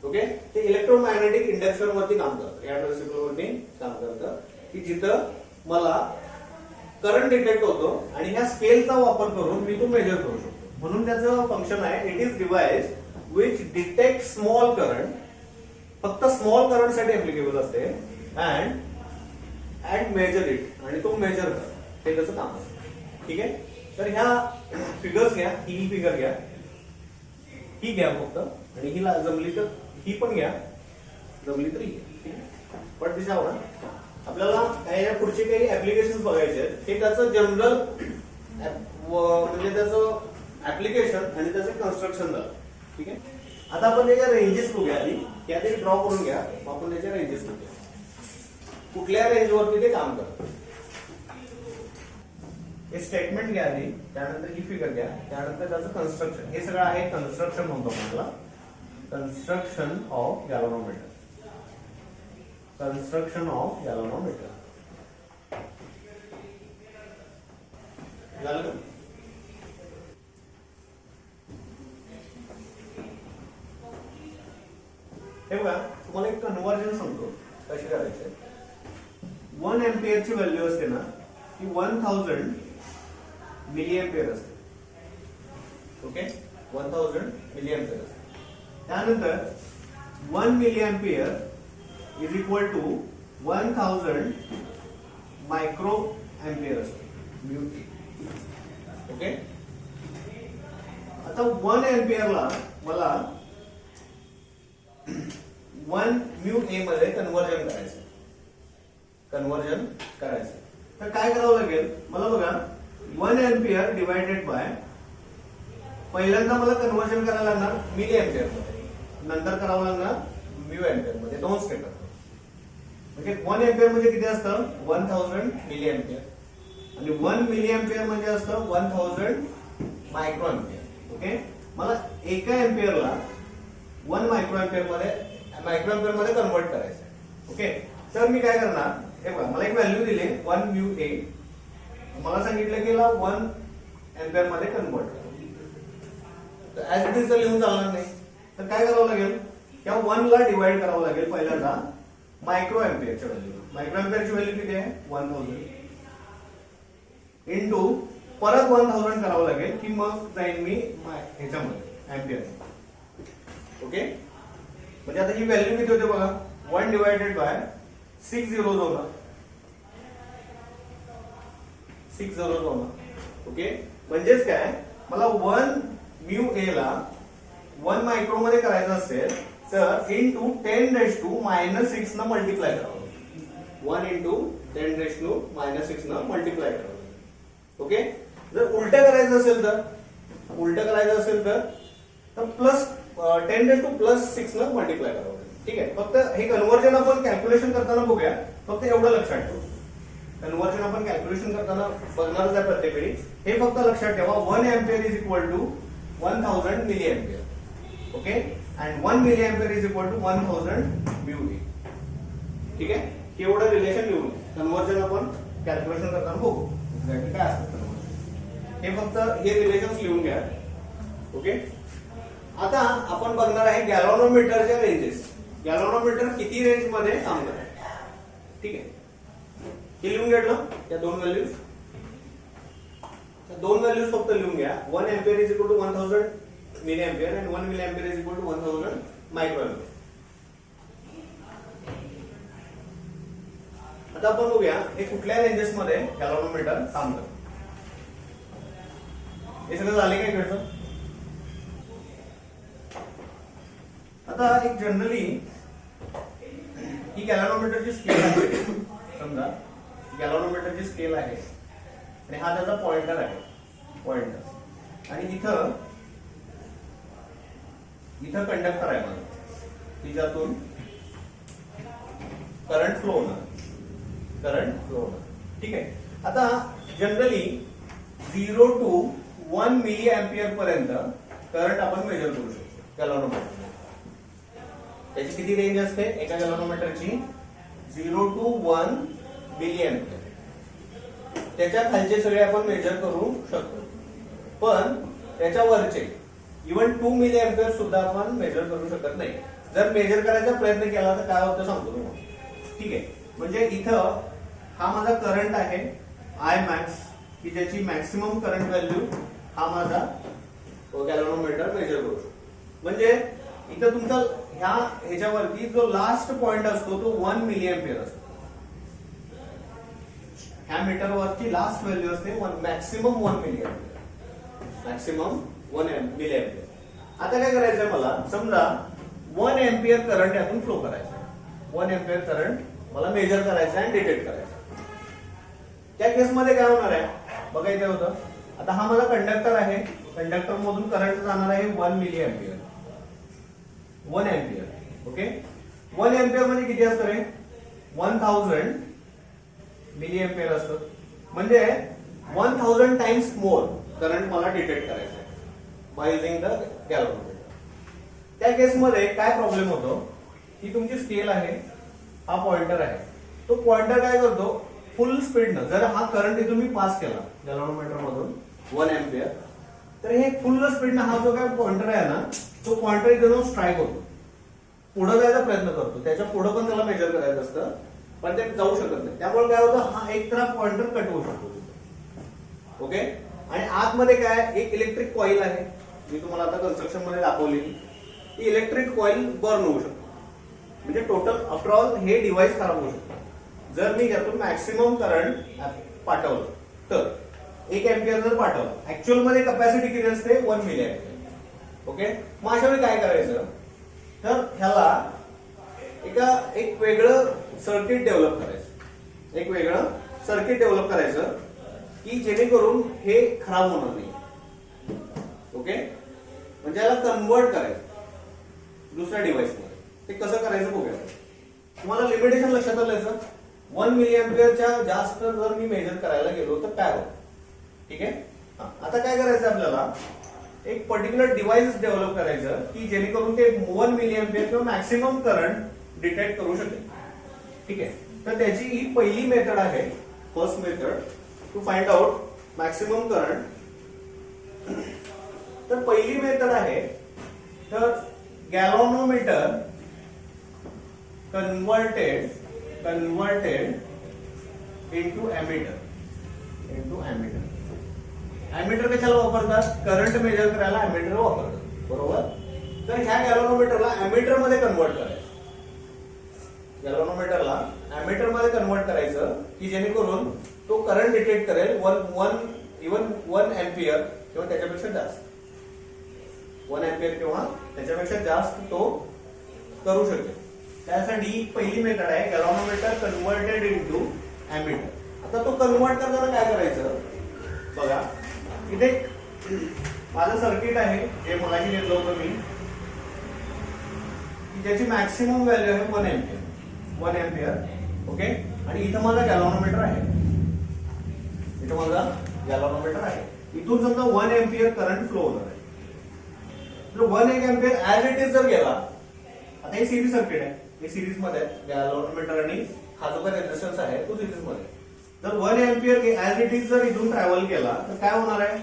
ओके. ते इलेक्ट्रोमॅग्नेटिक इंडक्शन वरती काम करतं, या प्रिन्सिपल वरती काम करतं की जिथं मला करंट डिटेक्ट होतो आणि ह्या स्केलचा वापर करून मी तो मेजर करू शकतो. म्हणून त्याचं फंक्शन आहे, it is device which detect small current. फक्त स्मॉल करंट साठी ऍप्लिकेबल असते अँड मेजर इट, आणि तो मेजर कर, हे त्याचं काम असतं. ठीक आहे. तर ह्या फिगर्स घ्या, ही फिगर घ्या, ही घ्या फक्त, आणि ही जमली तर ही पण घ्या, जमली तरी घ्या. पण दिसावं ना आपल्याला या पुढचे काही ऍप्लिकेशन बघायचे आहेत. हे त्याचं जनरल म्हणजे त्याचं ऍप्लिकेशन आणि त्याचं कन्स्ट्रक्शन झालं. ठीक आहे. आता आपण त्याच्या रेंजेस बघूया आधी, की आधी ड्रॉ करून घ्या, आपण त्याच्या रेंजेस बघूया कुठल्या रेंजवरती ते काम करतं. हे स्टेटमेंट घ्या आधी, त्यानंतर ही फिगर घ्या, त्यानंतर त्याचं कन्स्ट्रक्शन. हे सगळं आहे कन्स्ट्रक्शन म्हणतो मला, कन्स्ट्रक्शन ऑफ गॅल्व्हनोमीटर. झालं का? हे बघा, तुम्हाला एक कन्व्हर्जन सांगतो कशी करायचं. 1 एम्पियरची व्हॅल्यू असते ना ती 1000 मिली एम्पियर असते. ओके. 1000 मिली एम्पियर असते. त्यानंतर 1 milli ampere is equal to 1000 micro ampere असते. ओके. आता 1 एम्पियरला मला 1 म्यू ए मध्ये कन्व्हर्जन करायचं. तर काय करावं लागेल मला? बघा, 1 एम्पियर डिवायडेड बाय, पहिल्यांदा मला कन्व्हर्जन करायला लागणार मिली एम्पियर मध्ये, नंतर करावं लागणार म्यू एम्पियर मध्ये, 2 स्टेप. म्हणजे 1 एम्पियर म्हणजे किती असतं? 1000 मिली एम्पियर, आणि 1 मिली एम्पियर म्हणजे असतं 1000 मायक्रो एम्पियर. ओके. मला एका एम्पियरला 1 मायक्रो एम्पियर मध्ये कन्वर्ट करायचं. ओके. तर मी काय करणार, हे बघा, मला एक व्हॅल्यू दिली 1 म्यू ए, मला सांगितलं की 1 एम्पियर मध्ये कन्वर्ट करा. तर ऍज इट इज लिहून चालणार नाही. तर काय करावं लागेल, या 1 ला डिवाइड करावं लागेल पहिल्यांदा मायक्रो एम्पियरच्या व्हॅल्यू. मायक्रो एम्पियरची व्हॅल्यू किती आहे? 1000 इंटू परत 1000 करावं लागेल की मग जाईन मी ह्याच्यामध्ये एम्पियर. ओके. म्हणजे आता ही व्हॅल्यू किती होते बघा, 1 डिवायडेड बाय 6 झिरोज होणार. ओके. म्हणजेच काय, मला 1 म्यू ए ला 1 मायक्रो मध्ये करायचं असेल तर इंटू 10⁻⁻6 न मल्टिप्लाय करावं. 1 इंटू 10⁻⁻6 न मल्टिप्लाय करावं. ओके. जर उलटं करायचं असेल तर प्लस 10⁻+6 न मल्टिप्लाय करावं. ठीक आहे. फक्त हे कन्व्हर्जन आपण कॅल्क्युलेशन करताना बघूया, फक्त एवढं लक्षात ठेवा. कन्व्हर्जन आपण कॅल्क्युलेशन करताना बघणारच आहे प्रत्येक वेळी. हे फक्त लक्षात ठेवा, 1 ampere is equal to 1000 milli ampere. Okay. And 1 milli ampere is equal to 1000 mu A. ठीक आहे. एवढं रिलेशन लिहून कन्व्हर्जन आपण कॅल्क्युलेशन करताना बघू काय असतं कन्व्हर्जन. हे फक्त हे रिलेशन्स लिहून घ्या. ओके. आता आपण बघणार आहे गॅल्व्हनोमीटरच्या रेंजेस. गॅल्व्हनोमीटर किती रेंज मध्ये काम करते. ठीक आहे. हे लिहून घेतलं त्या दोन व्हॅल्यूज. दोन व्हॅल्यूज फक्त लिहून घ्या. 1 ampere is equal to 1000 milli ampere and 1 milli ampere is equal to 1000 micro ampere. आता आपण बघूया हे कुठल्या रेंजेस मध्ये गॅल्व्हनोमीटर काम करते. हे सगळं झाले काय इकडचं. आता एक जनरली ही गॅल्व्हनोमीटरची स्केल आहे. समजा गॅल्व्हनोमीटरची स्केल आहे आणि हा त्याचा पॉइंटर आहे. पॉइंटर आणि इथं कंडक्टर आहे माझा. तिच्यातून करंट फ्लो होणार. ठीक आहे. आता जनरली 0 to 1 मिली एम्पियर पर्यंत करंट आपण मेजर करू शकतो गॅल्व्हनोमीटर. त्याची किती रेंज असते एका गॅल्व्हनोमीटरची. 0 to 1 मिली एम्पियर. त्याच्या खालचे सगळे आपण मेजर करू शकतो. पण त्याच्या वरचे इव्हन 2 मिली एम्पियर सुद्धा आपण मेजर करू शकत नाही. जर मेजर करायचा प्रयत्न केला तर काय होतं सांगतो तुम्हाला. ठीक आहे. म्हणजे इथं हा माझा करंट आहे आय मॅक्स की ज्याची मॅक्सिमम करंट व्हॅल्यू हा माझा गॅल्व्हनोमीटर मेजर करू शकतो. म्हणजे इथं तुमचा ह्याच्यावरती जो लास्ट पॉइंट असतो तो 1 मिली एम्पियर असतो. ह्या मीटरवरची लास्ट व्हॅल्यू असते maximum 1 milli ampere. Maximum 1 milli ampere. आता काय करायचंय मला. समजा 1 एम्पियर करंट यातून फ्लो करायचा. 1 एम्पियर करंट मला मेजर करायचं आणि डिटेक्ट करायचं. त्या केसमध्ये काय होणार आहे बघा. इथे होतं आता हा माझा कंडक्टर आहे. कंडक्टर मधून करंट जाणार आहे 1 milli ampere. 1 ampere. Okay. 1 ampere म्हणजे किती असतं रे. 1000 मिली एम्पियर असतं. म्हणजे 1000 टाइम्स मोर करंट मला डिटेक्ट करायचं आहे बाय युजिंग द गॅल्व्हनोमीटर. त्या केसमध्ये काय प्रॉब्लेम होतो की तुमची स्केल आहे. हा पॉइंटर आहे. तो पॉइंटर काय करतो फुल स्पीडनं. जर हा करंट इथून मी पास केला गॅल्व्हनोमीटर मधून 1 एम्पियर तर हे फुल स्पीडनं हा जो काय पॉइंटर आहे ना तो पॉइंटर इथून स्ट्राईक होतो. पुढे जायचा प्रयत्न करतो. त्याच्या पुढे पण त्याला मेजर करायचं असतं पण ते जाऊ शकत नाही. त्यामुळे काय होतं हा एक तर पॉइंटर कट होऊ शकतो. ओके. आणि आतमध्ये काय एक इलेक्ट्रिक कॉईल आहे. मी तुम्हाला आता कन्स्ट्रक्शन मध्ये दाखवली. ती इलेक्ट्रिक कॉईल बर्न होऊ शकतो. म्हणजे टोटल आफ्टरऑल हे डिव्हाइस खराब होऊ शकतो. जर मी यातून मॅक्सिमम करंट पाठवलं तर 1 एम्पियर जर पाठवलं. ऍक्च्युअल मध्ये कपॅसिटी किती असते 1 मिली एम्पियर. ओके. मग अशा वेळी काय करायचं तर ह्याला एक वेगळं सर्किट डेव्हलप करायचं. एक वेगळं सर्किट डेव्हलप करायचं की जेणेकरून हे खराब होणार नाही. ओके. म्हणजे याला कन्वर्ट करायचं दुसऱ्या डिव्हाइस मध्ये. ते कसं करायचं बघूया. तुम्हाला लिमिटेशन लक्षात आलं. 1 मिली एम्पियरच्या जास्त जर मी मेजर करायला गेलो तर काय होतं. ठीक आहे. आता काय करायचं आपल्याला एक पर्टिक्युलर डिव्हाइस डेव्हलप करायचं की जेणेकरून ते 1 मिली एम्पियर किंवा मॅक्सिमम करंट डिटेक्ट करू शकेल. ठीक आहे. तर त्याची ही पहिली मेथड आहे. First method to find out maximum current. तर पहिली मेथड आहे तर galvanometer converted into ammeter. Ammeter कशाला वापरतात करंट मेजर करायला एमीटर वापरतात. बरोबर. तर ह्या गॅल्व्हनोमीटरला एमीटर मध्ये कन्वर्ट करायचं. गॅल्व्हनोमीटरला एमीटर मध्ये कन्वर्ट करायचं की जेणेकरून तो करंट डिटेक्ट करेल 1 एम्पियर किंवा त्याच्यापेक्षा जास्त. 1 एम्पियर किंवा त्याच्यापेक्षा जास्त तो करू शकेल. त्यासाठी पहिली मेथड आहे गॅल्व्हनोमीटर कन्वर्टेड इनटू एमीटर. आता तो कन्वर्ट करताना काय करायचं बघा. इथे माझं सर्किट आहे जे मगाशी घेतलं होतं मी ज्याची मॅक्सिमम व्हॅल्यू आहे 1 एम्पियर. 1 एम्पियर. ओके. आणि इथं माझा गॅल्व्हनोमीटर आहे. इथं माझा गॅल्व्हनोमीटर आहे. इथून समजा 1 एम्पियर करंट फ्लो होणार आहे. जर 1 एम्पियर ऍज इट इज जर गेला. आता हे सिरीज सर्किट आहे. हे सिरीज मध्ये गॅल्व्हनोमीटर आणि हा जो काही रेझिस्टन्स आहे तो सिरीज मध्ये. जर 1 एम्पियर ऍज इट इज जर इथून ट्रॅव्हल केला तर काय होणार आहे,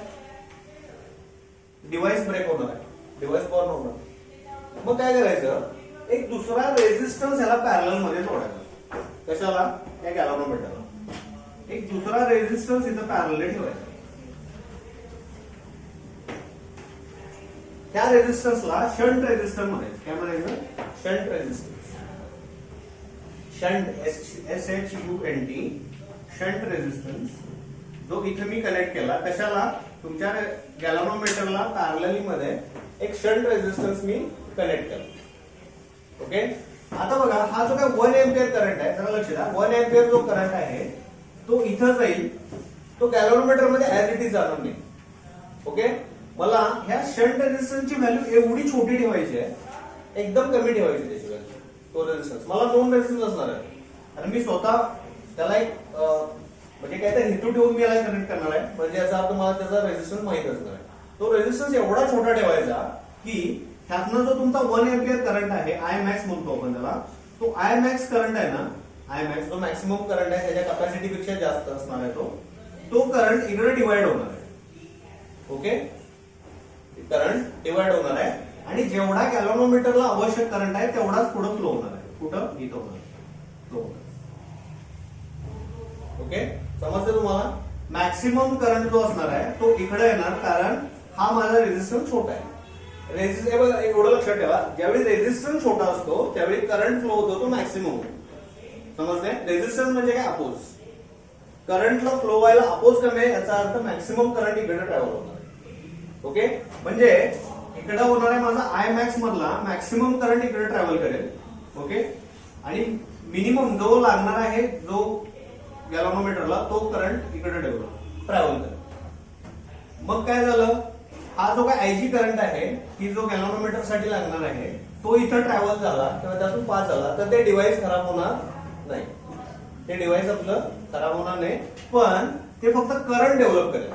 डिव्हाइस ब्रेक होणार आहे, डिव्हाइस बर्न होणार. मग काय करायचं, एक दुसरा रेझिस्टन्स याला पॅरलल मध्ये जोडायचा. कशाला, या गॅल्व्हनोमीटरला एक दुसरा रेझिस्टन्स इथं पॅरलल ठेवायचा. त्या रेझिस्टन्सला शंट रेझिस्टन्स म्हणायचं. काय म्हणायचं, shunt resistance. Shunt SHUNT shunt resistance जो इथे मी कनेक्ट केला. कशाला, तुमच्या गॅल्व्हनोमीटरला पॅरलली मध्ये एक शंट रेझिस्टन्स मी कनेक्ट केला. ओके. आता बघा, हा जो काय 1 एम्पियर करंट आहे, जरा लक्ष द्या, 1 एम्पियर जो करंट आहे तो इथं जाईल, तो गॅल्व्हनोमीटर मध्ये ऍज इट इज जाणार नाही. ओके. मला ह्या शंट रेझिस्टन्सची व्हॅल्यू एवढी छोटी ठेवायची आहे, एकदम कमी ठेवायची त्याची व्हॅल्यू. तो रेझिस्टन्स मला नोन रेझिस्टन्स असणार आहे, आणि मी स्वतः त्याला एक म्हणजे काय तर हेतू ठेवून मी याला कनेक्ट करणार आहे. म्हणजे याचा अर्थ मला त्याचा रेझिस्टन्स माहित असणार आहे. तो रेझिस्टन्स एवढा छोटा ठेवायचा की ह्यातनं जो तुमचा 1 एम्पियर करंट आहे, आय मॅक्स म्हणतो आपण त्याला, तो आय मॅक्स करंट आहे ना, आय मॅक्स जो मॅक्सिमम करंट आहे त्याच्या कॅपॅसिटी पेक्षा जास्त असणार आहे, तो करंट इकडे डिवाइड होणार आहे. ओके. करंट डिवाइड होणार आहे, आणि जेवढा गॅल्व्हनोमीटरला आवश्यक करंट आहे तेवढाच पुढे फ्लो होणार आहे. कुठं, इथं होणार, फ्लो होणार. ओके. समजतं तुम्हाला. मॅक्सिमम करंट जो असणार आहे तो इकडे येणार, कारण हा माझा रेझिस्टन्स छोटा आहे. एवढं लक्षात ठेवा, ज्यावेळी रेझिस्टन्स छोटा असतो त्यावेळी करंट फ्लो होतो तो मॅक्सिमम होतो. समजते. रेझिस्टन्स म्हणजे काय, अपोज. करंटला फ्लो व्हायला अपोज कमी आहे, याचा अर्थ मॅक्सिमम करंट इकडे ट्रॅव्हल होणार. ओके. म्हणजे इकडे होणार आहे माझा आय मॅक्स मधला मॅक्सिमम करंट इकडे ट्रॅव्हल करेल. ओके. आणि मिनिमम जो लागणार आहे जो गॅल्व्हनोमीटरला, तो करंट इकडे ट्रॅव्हल करेल. मग काय झालं, हा जो काय आयजी करंट आहे की जो गॅल्व्हनोमीटर साठी लागणार आहे तो इथं ट्रॅव्हल झाला किंवा त्यातून पास झाला तर ते डिव्हाइस खराब होणार नाही. ते डिव्हाइस आपलं खराब होणार नाही, पण ते फक्त करंट डेव्हलप करेल.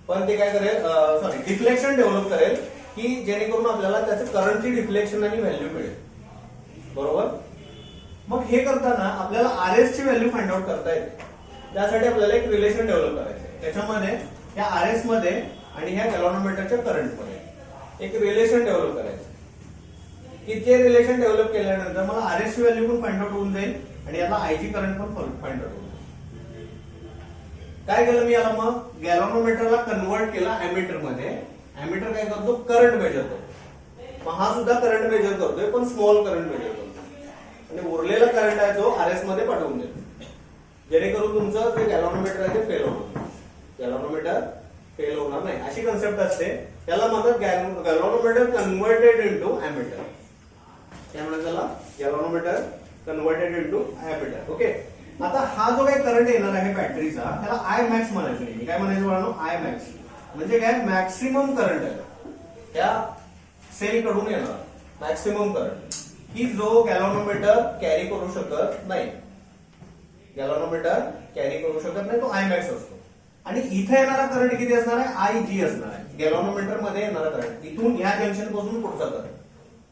पण ते काय करेल, सॉरी, डिफ्लेक्शन डेव्हलप करेल, की जेणेकरून आपल्याला त्याचं करंटची डिफ्लेक्शन आणि व्हॅल्यू मिळेल. बरोबर. मग हे करताना आपल्याला आरएस ची व्हॅल्यू फाइंड आउट करता येते. त्यासाठी आपल्याला एक रिलेशन डेव्हलप करायचं. त्याच्यामध्ये या आरएस मध्ये आणि ह्या गॅल्व्हनोमीटरच्या करंट मध्ये एक रिलेशन डेव्हलप करायचं. की ते रिलेशन डेव्हलप केल्यानंतर मला आरएस ची व्हॅल्यू पण फाइंड आउट होऊन जाईल आणि याला आयजी करंट पण फाइंड आउट होऊन जाईल. काय केलं मी याला, मग गॅल्व्हनोमीटरला कन्वर्ट केला एमीटर मध्ये. एमीटर काय करतो, करंट मेजर करतो. मग हा सुद्धा करंट मेजर करतोय, पण स्मॉल करंट मेजर करतो, आणि उरलेला करंट आहे तो आरएस मध्ये पाठवून देतो, जेणेकरून तुमचं जे गॅल्व्हनोमीटर आहे ते फेल होणार. गॅल्व्हनोमीटर फेल होणार नाही, अशी कन्सेप्ट असते. त्याला म्हणतात गॅल्व्हनोमीटर कन्व्हर्टेड इनटू एमीटर. त्यामुळे त्याला galvanometer converted into ammeter. Okay. आता हा जो काही करंट येणार आहे बॅटरीचा, त्याला आय मॅक्स म्हणायचं नाही. काय म्हणायचं बाळांनो, आय मॅक्स म्हणजे काय, मॅक्सिमम करंट आहे त्या सेल कडून येणार मॅक्सिमम करंट, की जो गॅल्व्हनोमीटर कॅरी करू शकत नाही. गॅल्व्हनोमीटर कॅरी करू शकत नाही, तो आय मॅक्स असतो. आणि इथे येणारा करंट किती असणार आहे, आय जी असणार आहे. गॅल्व्हनोमीटर मध्ये येणारा करंट इथून ह्या जंक्शन पासून पुढचा करंट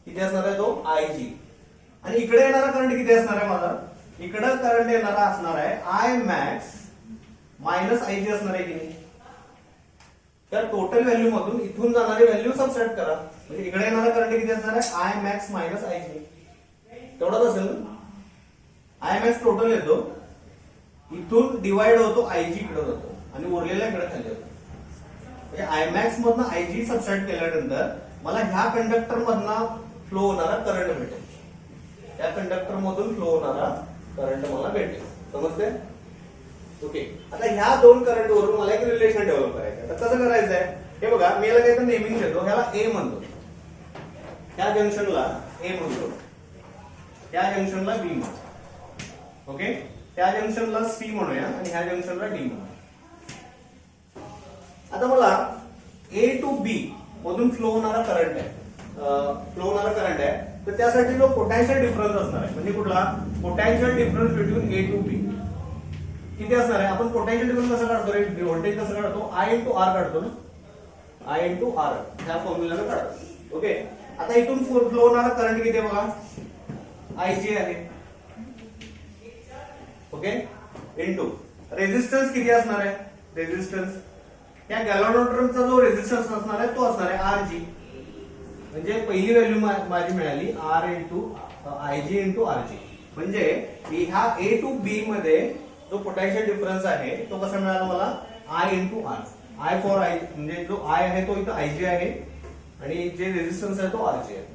किती असणार आहे, तो आय जी. आणि इकडे येणारा करंट किती असणार आहे माझा, इकडे करंट येणारा असणार आहे आय मॅक्स मायनस आय जी असणार आहे की नाही. त्या टोटल व्हॅल्यू मधून इथून जाणारी व्हॅल्यू सबट्रॅक्ट करा. म्हणजे इकडे येणारा करंट किती असणार आहे, आय मॅक्स मायनस आय जी. तेवढाच असेल ना. आय मॅक्स टोटल येतो, इथून डिवाइड होतो, आय जी इकडे जातो आणि उरलेला इकडे खाली जातो. म्हणजे आय मॅक्स मधनं आय जी सबट्रॅक्ट केल्यानंतर मला ह्या कंडक्टर मधनं फ्लो होणारा करंट भेटेल. त्या कंडक्टर मधून फ्लो होणारा करंट मला भेटेल. समजते. ओके. आता ह्या दोन करंट वरून मला एक रिलेशन डेव्हलप करायचं. तर कसं करायचं आहे हे बघा, मी याला काही तर नेमिंग देतो. ह्याला ए म्हणतो, त्या जंक्शनला ए म्हणतो, त्या जंक्शनला बी म्हणतो. ओके. त्या जंक्शनला सी म्हणूया आणि ह्या जंक्शनला डी म्हणूया. आता मला ए टू बी मधून फ्लो होणारा करंट आहे, तर त्यासाठी जो पोटॅन्शियल डिफरन्स असणार आहे, म्हणजे कुठला potential difference between A to B किती असणार आहे. आपण पोटॅन्शियल डिफरन्स कसं काढतो, व्होल्टेज कसं काढतो, आय इंटू आर काढतो ना, आय इंटू आर ह्या फॉर्म्युलाने काढतो. ओके. आता इथून फ्लो होणारा करंट किती आहे बघा, आय जी आहे. ओके. इंटू रेझिस्टन्स किती असणार आहे? रेझिस्टन्स या गॅल्व्हनोमीटरचा जो रेझिस्टन्स असणार आहे तो असणार आहे आरजी. म्हणजे पहिली व्हॅल्यू माझी मिळाली R into IG into RG. म्हणजे ह्या ए टू बी मध्ये जो पोटॅन्शियल डिफरन्स आहे तो कसा मिळाला मला? I into R. I for I म्हणजे जो आय आहे तो इथं आयजी आहे आणि जे रेझिस्टन्स आहे तो आरजी आहे.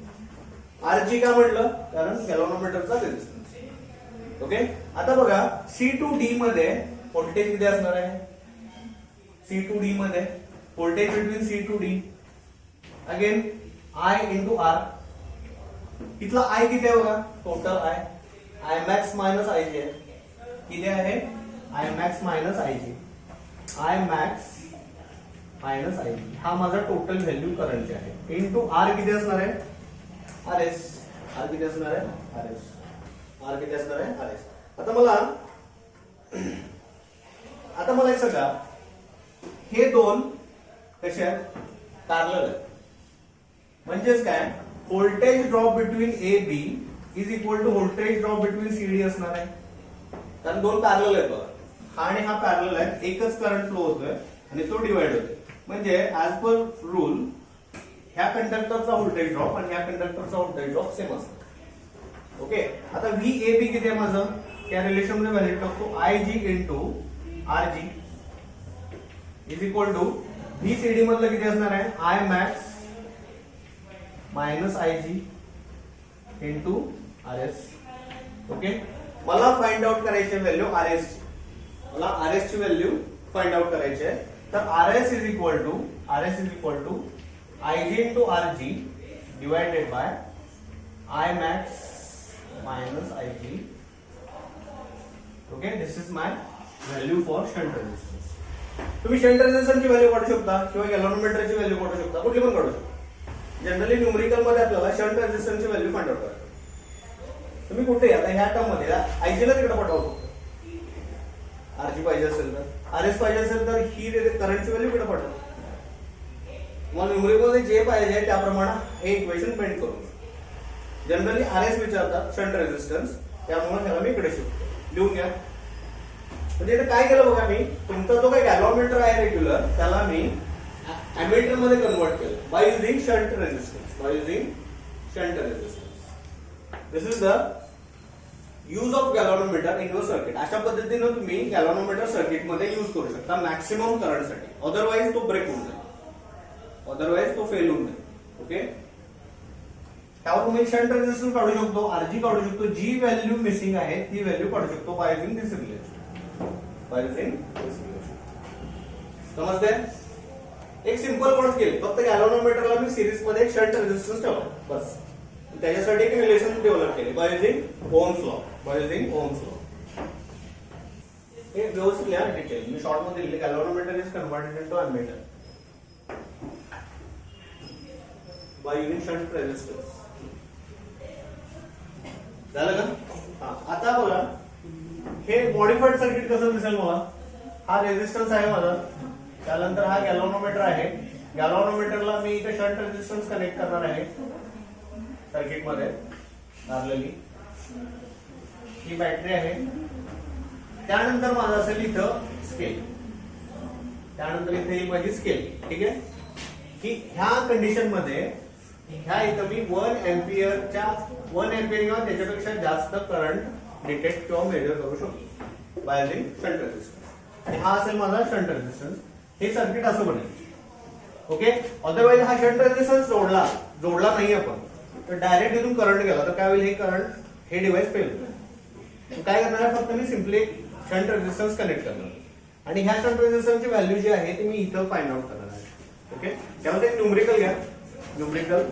आरजी का म्हटलं? कारण गॅल्व्हनोमीटरचा रेझिस्टन्स. ओके. आता बघा सी टू डी मध्ये व्होल्टेज किती असणार आहे? सी टू डी मध्ये voltage between C to D again I into R. इथला आय किती आहे बघा? Total I. I max minus I G आहे. किती आहे? I max minus I G. I max minus I G हा माझा टोटल व्हॅल्यू करंटची आहे. इंटू आर किती असणार आहे? R S. आर किती असणार आहे? R S. आर किती असणार आहे? R S. आता मला एक सांगा, हे दोन कसे आहेत? पॅरलल आहेत. म्हणजेच काय? Voltage drop between A B is equal to voltage drop between C D असणार आहे. कारण दोन पॅरलल आहेत बघा. हा आणि हा पॅरलल आहे. एकच करंट फ्लो होतोय आणि तो डिवाइड होतोय. म्हणजे ऍज पर रूल ह्या कंडक्टरचा व्होल्टेज ड्रॉप आणि ह्या कंडक्टरचा व्होल्टेज ड्रॉप सेम असतो. ओके. आता व्ही ए बी किती आहे माझं? त्या रिलेशन मध्ये व्हॅल्यू टाकतो. I G into R G is equal to V C D मधलं किती असणार आहे? I max minus I G into R S. Okay. मला फाइंड आउट करायची व्हॅल्यू आर एस ची. मला आर एस ची व्हॅल्यू फाइंड आउट करायची आहे. तर R S is equal to I G into R G divided by I max minus I G. Okay. This is my value for shunt resistance. तुम्ही शंट रेझिस्टन्सची व्हॅल्यू काढू शकता किंवा गॅल्व्हनोमीटरची व्हॅल्यू काढू शकता. कुठली पण काढू शकता. जनरली न्यूमरिकल मध्ये आपल्याला शंट रेझिस्टन्सची व्हॅल्यू फाइंड आउट करायची. तुम्ही कुठे आता ह्या टर्म मध्ये आयजीला तिकडे पाठवतो. आरजी पाहिजे असेल तर, आर एस पाहिजे असेल तर ही करंटची व्हॅल्यू इकडे पाठवतो. मग न्यूमरिकल मध्ये जे पाहिजे त्याप्रमाणे हे इक्वेशन पेंट करून. जनरली आर एस विचारतात शंट रेझिस्टन्स, त्यामुळे त्याला मी इकडे शिकतो. लिहून घ्या. म्हणजे इथे काय केलं बघा, मी तुमचा जो काही गॅल्व्हनोमीटर आहे रेग्युलर त्याला मी अॅमीटर मध्ये कन्वर्ट केलं by using shunt resistance. This is the use of galvanometer in your circuit. अशा पद्धतीने तुम्ही गॅल्व्हनोमीटर सर्किट मध्ये यूज करू शकता मॅक्सिमम करंट साठी. अदरवाइज तो ब्रेक होऊन जाईल, अदरवाइज तो फेल होऊन जाईल. ओके. त्यावर तुम्ही शंट रेझिस्टन्स काढू शकतो, आरजी काढू शकतो. जी व्हॅल्यू मिसिंग आहे ती व्हॅल्यू काढू शकतो बाय युझिंग दिस रिलेशन. समजते? एक सिंपल गोष्ट केली. फक्त गॅल्व्हनोमीटरला मी सिरीज मध्ये एक शंट रेझिस्टन्स ठेवला बस. त्याच्यासाठी एक रिलेशन डेव्हलप केले बाय युझिंग ओहम्स लॉ. हे व्यवस्थित लिहा डिटेल. मी शॉर्ट मध्ये लिहिले galvanometer is converted into ammeter by using shunt resistance. झालं का? आता बघा हे मॉडिफाईड सर्किट कसं दिसेल मला. हा रेझिस्टन्स आहे माझा, त्यानंतर हा गॅल्व्हनोमीटर आहे. गॅल्व्हनोमीटरला मी इथे शंट रेझिस्टन्स कनेक्ट करणार आहे सर्किट मध्ये लागलेली. ही बॅटरी आहे. त्यानंतर माझं असेल इथं स्केल. त्यानंतर इथे ही माझी स्केल. ठीक आहे. की ह्या कंडिशन मध्ये ह्या इथं मी 1 एम्पियर किंवा त्याच्यापेक्षा जास्त करंट डिटेक्ट किंवा मेजर करू शकतो बाय युझिंग शंट रेझिस्टन्स. आणि हा असेल माझा शंट रेझिस्टन्स. हे सर्किट असं बनेल. ओके. अदरवाइज हा शंट रेझिस्टन्स जोडला नाही आपण तर डायरेक्ट इथून करंट गेला तर काय होईल? हे करंट हे डिव्हाइस फेल होईल. काय करणार आहे? फक्त मी सिम्पली शंट रेझिस्टन्स कनेक्ट करणार आणि ह्या शंट रेझिस्टन्सची व्हॅल्यू जी आहे ती मी इथं फाइंड आउट करणार आहे. ओके. त्यामध्ये एक न्यूमरिकल घ्या. न्यूमरिकल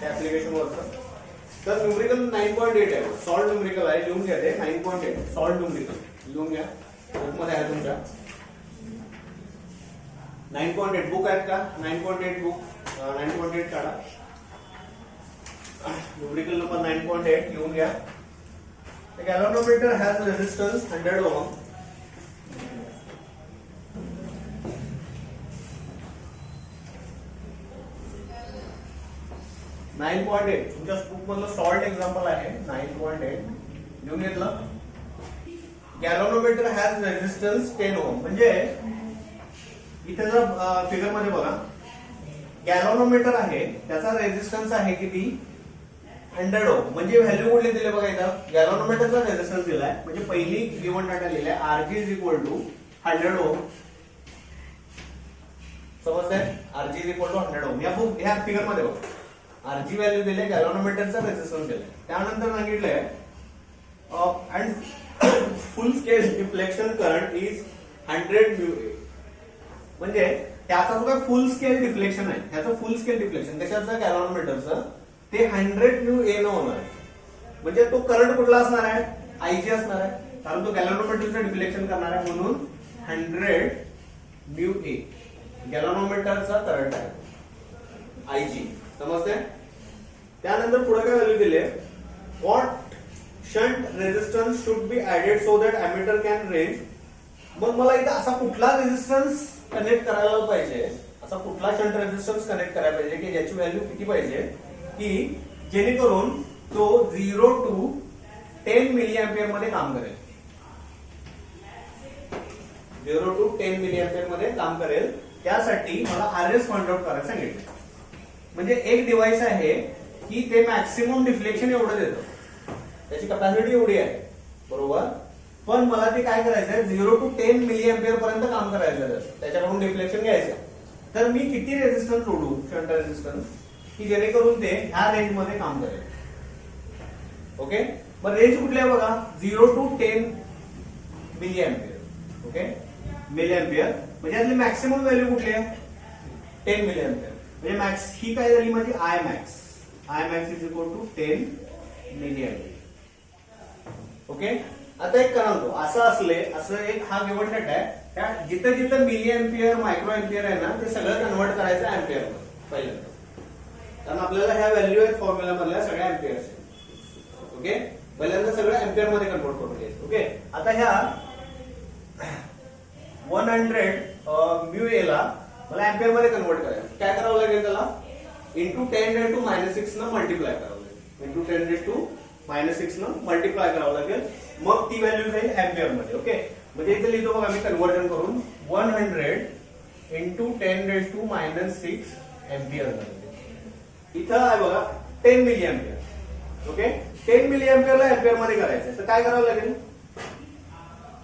ऍप्लिकेशन वरचं. तर न्यूमरिकल 9.8 आहे. सॉल्ट न्यूमरिकल आहे. लिहून घ्या ते 9.8 सॉल्ट न्यूमरिकल लिहून घ्या. बुक मध्ये आहे तुमच्या 9.8 बुक आहेत का? 9.8 बुक 9.8 काढा. न्यूमरिकल नंबर 9.8 लिहून घ्या. The galvanometer has resistance 100 ohm. तुमच्या बुक मधलं सॉल्ट एक्झाम्पल आहे 9.8 लिहून घेतलं. गॅल्व्हनोमीटर हॅज रेझिस्टन्स 10 ओम. म्हणजे इथे जर फिगर मध्ये बघा, गॅल्व्हनोमीटर आहे त्याचा रेझिस्टन्स आहे किती 100 ओम. म्हणजे व्हॅल्यू कुठली दिली बघा, इथं गॅल्व्हनोमीटरचा रेझिस्टन्स दिलाय. म्हणजे पहिली गिवन डाटा लिहिलाय Rg is equal to 100 ohm. समजतंय? Rg is equal to 100 ohm. ह्या फिगर मध्ये बघा, Rg व्हॅल्यू दिले, गॅल्व्हनोमीटरचा रेझिस्टन्स दिलाय. त्यानंतर सांगितलंय and full scale deflection current is 100 mu. म्हणजे त्याचा जो काय फुल स्केल डिफ्लेक्शन आहे, त्याचं फुल स्केल डिफ्लेक्शन कशाचं, गॅल्व्हनोमीटरचं, ते 100 म्यू ए न होणार आहे. म्हणजे तो करंट कुठला असणार आहे, Ig असणार आहे, कारण तो गॅल्व्हनोमीटरचं डिफ्लेक्शन करणार आहे. म्हणून 100 म्यू ए गॅल्व्हनोमीटरचा करंट आहे Ig. समजते? त्यानंतर पुढे काय व्हॅल्यू दिली, what shunt resistance should be added so that emitter can range. मग मला इथं असा कुठला रेझिस्टन्स कनेक्ट करायला पाहिजे, असा कुठला शंट रेझिस्टन्स कनेक्ट करायला पाहिजे की ज्याची व्हॅल्यू किती पाहिजे, की जेणेकरून तो 0 to 10 मिली एम्पियर मध्ये काम करेल. 0 to 10 मिली एम्पियर मध्ये काम करेल. त्यासाठी मला RS फाइंड आउट करायला सांगितलं. म्हणजे एक डिव्हाइस आहे की ते मॅक्सिमम डिफ्लेक्शन एवढं देतं, त्याची कॅपॅसिटी एवढी आहे, बरोबर. पण मला ते काय करायचं आहे, 0 to 10 मिली एम्पियर पर्यंत काम करायचं आहे, त्याच्याकडून डिफ्लेक्शन घ्यायचं. तर मी किती रेझिस्टन्स जोडू, शंट रेझिस्टन्स, की जेणेकरून ते ह्या रेंज मध्ये काम करेल. ओके. मग रेंज कुठली आहे बघा, 0 to 10 milli ampere. Okay, milli ampere. म्हणजे यातली मॅक्सिमम व्हॅल्यू कुठली आहे, 10 मिली एम्पियर. म्हणजे मॅक्स ही काय झाली माझी I max. I max is equal to 10 milli ampere. Okay. आता एक करा तो असं असले, असं एक हा गिव्हन डेटा आहे, त्या जिथं जिथं मिली एम्पियर मायक्रो एम्पियर आहे ना, ते सगळं कन्वर्ट करायचं एम्पियर मध्ये पहिल्यांदा, कारण आपल्याला ह्या व्हॅल्यू आहेत फॉर्म्युला मधल्या सगळ्या एम्पियर्स. ओके. पहिल्यांदा सगळं एम्पियर मध्ये कन्वर्ट करून घ्यायचं. ओके. आता ह्या 100 म्यू ए ला मला एम्पियर मध्ये कन्वर्ट करायचं. काय करावं लागेल, त्याला इंटू 10⁻⁻⁶ न मल्टिप्लाय करावं लागेल. इंटू 10⁻⁻⁶ न मल्टिप्लाय करावं लागेल. मग ती व्हॅल्यू जाईल एम्पियर मध्ये. ओके. म्हणजे इथे लिहितो बघा मी कन्वर्जन करून, 100 इंटू 10⁻⁻⁶ एम्पियर झाले. इथं आहे बघा 10 मिली एम्पियर. ओके. 10 मिली एम्पियरला एम्पियर मध्ये करायचं, तर काय करावं लागेल,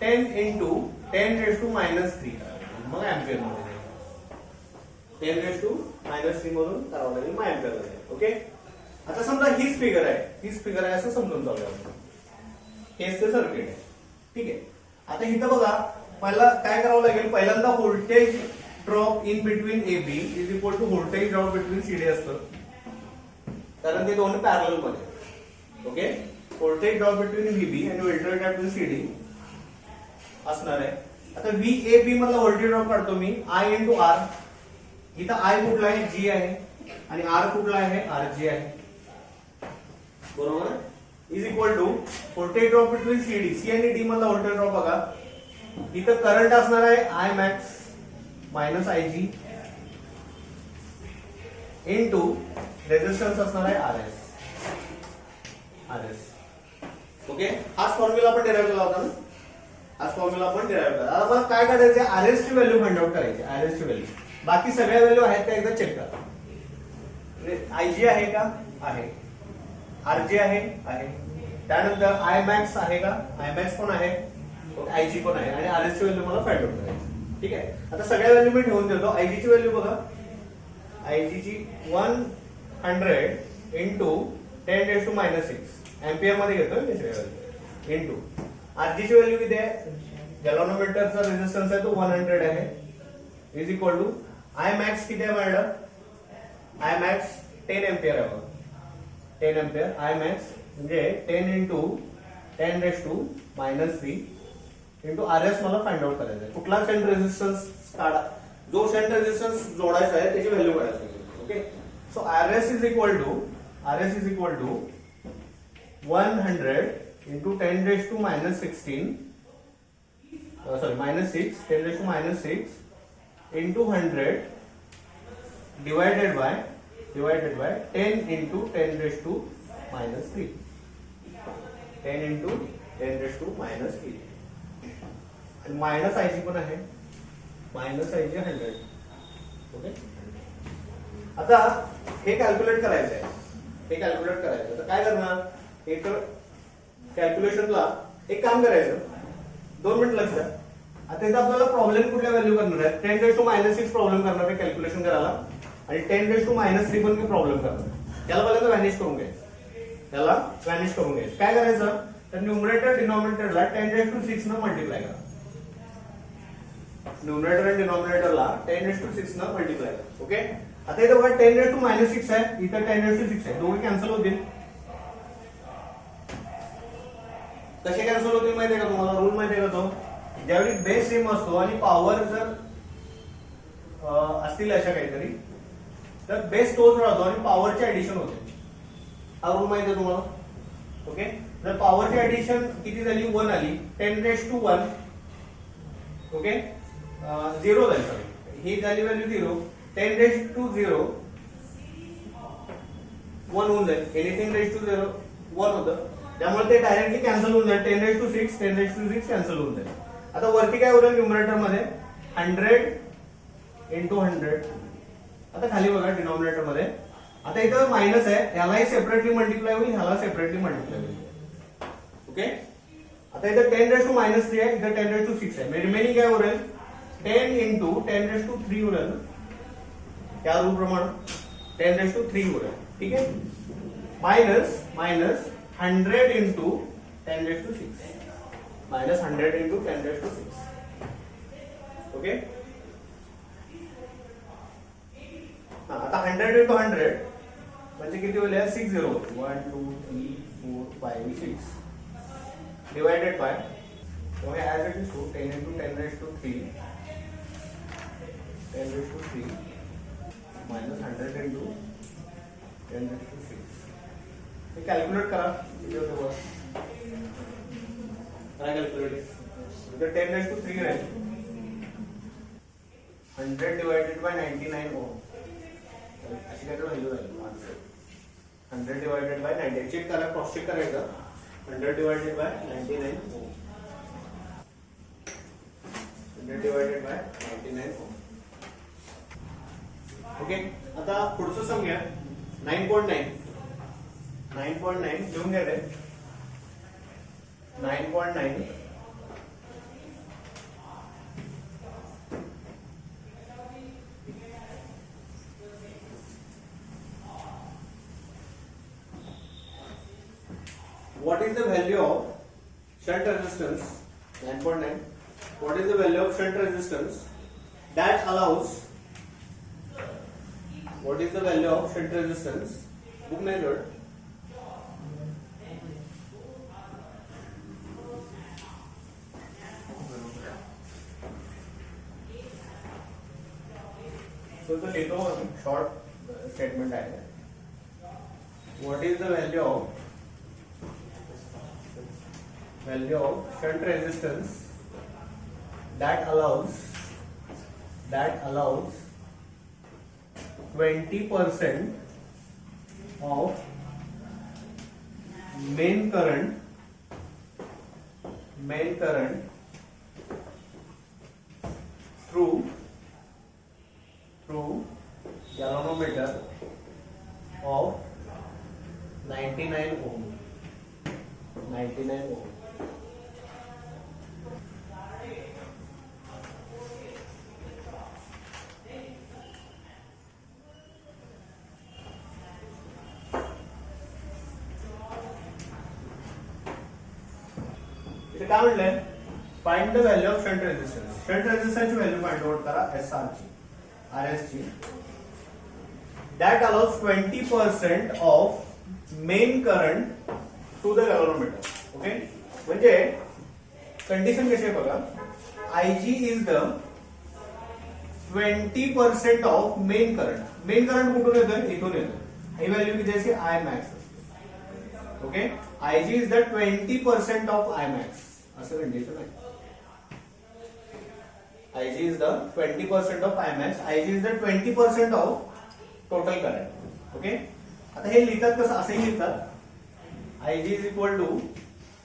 10 इंटू 10⁻⁻³ मग एम्पियर मध्ये 10⁻⁻³ मधून करावं लागेल, मग एम्पियर मध्ये. ओके. आता समजा हीच फिगर आहे, हीच फिगर आहे असं समजून जाऊया. हेच ते सर्किट आहे. ठीक आहे. आता इथं बघा, पहिला काय करावं लागेल, पहिल्यांदा voltage drop in between AB is equal to voltage drop between CD असतं, कारण ते दोन्ही पॅरलल मध्ये. Okay. Voltage drop between VB आणि व्होल्टेज ड्रॉप बिटवीन CD असणार आहे. आता VAB मधला व्होल्टेज ड्रॉप काढतो मी, I इंटू R. इथं I कुठला आहे, G आहे, आणि R कुठला आहे, RG आहे, बरोबर. Is equal to voltage drop between C आणि D मधला व्होल्टेज ड्रॉप बघा. इथं करंट असणार आहे I max minus IG into resistance असणार आहे RS. ओके. हाच फॉर्म्युला आपण डिराइव्ह केला होता ना, हाच फॉर्म्युला आपण डिराइव्ह केला. आता मला काय करायचं आहे, RS ची व्हॅल्यू फाइंड आउट करायची. RS ची व्हॅल्यू, बाकी सगळ्या व्हॅल्यू आहेत त्या एकदा चेक करा. IG आहे का, आहे. RG आहे, आहे. त्यानंतर I max आहे का, I max पण आहे, IG पण आहे, आणि RS ची व्हॅल्यू मला फाइंड आउट करायची. ठीक आहे. आता सगळ्या व्हॅल्यू मी ठेवून देतो. IG ची व्हॅल्यू बघा, IG ची 100 इंटू 10⁻⁻⁶ एम्पियर मध्ये घेतोय मी सगळ्या व्हॅल्यू, इंटू RG ची व्हॅल्यू किती आहे, गॅल्व्हनोमीटरचा रेझिस्टन्स आहे तो 100 आहे, is equal to I max किती आहे मॅडम, I max 10 एम्पियर आहे बघा, 10 एम्पियर. I max म्हणजे 10 इंटू 10⁻⁻³ इंटू RS मला फाइंड आउट करायचं आहे. कुठला शंट रेझिस्टन्स काढा, जो शंट रेझिस्टन्स जोडायचा आहे त्याची व्हॅल्यू काढायची. Okay. So RS is equal to 100 into 10⁻⁻⁻16 sorry -6 10⁻⁻⁶ into 100 divided by 10 into 10⁻⁻³ 10 into 10⁻⁻³ आणि मायनस आयजी पण आहे, मायनस आयजी 100. ओके, आता हे कॅल्क्युलेट करायचं आहे, हे कॅल्क्युलेट करायचं. तर काय करणार, एक कॅल्क्युलेशनला एक काम करायचं, 2 मिनिट लक्ष द्या. आता इथं आपल्याला प्रॉब्लेम कुठल्या व्हॅल्यू करणार आहे, 10⁻⁶ प्रॉब्लेम करणार आहे कॅल्क्युलेशन करायला, आणि 10⁻³ पण प्रॉब्लेम करणार आहे. त्याला पहिल्यांदा व्हॅनिश करून घ्यायचं, त्याला व्हॅनिश करून घ्यायचं. काय करायचं, तर न्यूमरेटर डिनॉमिनेटरला 10⁻⁶ न मल्टिप्लाय करा. न्यूमरेटर आणि डिनॉमिनेटरला 10⁻⁶ न मल्टिप्लाय करा. ओके, आता इथं बघा 10⁻⁻6 आहे, इथं 10⁻⁶ आहे, दोघे कॅन्सल होतील. कसे कॅन्सल होतील माहितीये का तुम्हाला, रूल माहितीये का तो, ज्यावेळी बेस सेम असतो आणि पॉवर जर असतील अशा काहीतरी, तर बेस तोच राहतो आणि पॉवरची ऍडिशन होते. हा रूल माहिती आहे तुम्हाला. ओके, जर पॉवरची ऍडिशन किती झाली, 1 आली, 10⁻1, ओके, 0 झाली, सॉरी ही झाली व्हॅल्यू 0, 10⁻0 1 होऊन जाईल, एनिथिंग रेज टू 0 1 होतं, त्यामुळे ते डायरेक्टली कॅन्सल होऊन जाईल. 10⁻6 10⁻6 कॅन्सल होऊन जाईल. आता वरती काय उरेल न्यूमरेटर मध्ये 100 × 100. आता खाली बघा डिनॉमिनेटर मध्ये, आता इथं मायनस आहे, ह्यालाही सेपरेटली मल्टिप्लाय होईल, ह्याला सेपरेटली मल्टिप्लाय होईल. ओके, आता इथं 10⁻³ आहे, इथं 10⁻6 आहे, रिमेनिंग काय उरेल 10 × 10⁻³ उरेल, त्या रूल प्रमाणे 10⁻³ उरेल. ठीक आहे, मायनस 100 × 10⁻6, मायनस 100 × 10⁻6. ओके, आता 100 × 100 म्हणजे किती होईल, 60 होईल, 1 2 3 4 5 6 divided by, as it is 10 × 10⁻³ 10⁻³ minus 100 × 10⁻6. हे कॅल्क्युलेट करा, किती होतं बघा, काय कॅल्क्युलेट, इथे 10⁻³ राहील, 100 डिवायडेड बाय 99 ओम, अशी काय तर व्हॅल्यू राहील. 100 डिवायडेड बाय 90, चेक करा, क्रॉस चेक करायचं, 100 divided by 99 ohm, 100 divided by 99 ohm. Okay, आता पुढचं सम घ्या, 9.9 लिहून घ्या रे, 9.9 what is the value of shunt resistance, 9.9, what is the value of shunt resistance that allows, what is the value of shunt resistance, book method, so the little short statement है, what is the value of shunt resistance that allows 20% of main current through galvanometer of 99 ohm. इथे काय म्हटलंय, find the value of shunt resistance. Shunt रेजिस्टन्सची व्हॅल्यू फाइंड आउट करा, SR ची, RS ची, that allows 20% of main current to the galvanometer. Okay, म्हणजे कंडिशन कशी आहे बघा, IG is the 20% of main current. Main current कुठून येतं, इथून येतं, ही व्हॅल्यू किती असते, I max. Okay, IG is the 20% of I max, असं कंडिशन आहे. IG is the 20% of I max, IG is the 20% of total current. Okay, आता हे लिहितात कसं, असेही लिहितात, IG is equal to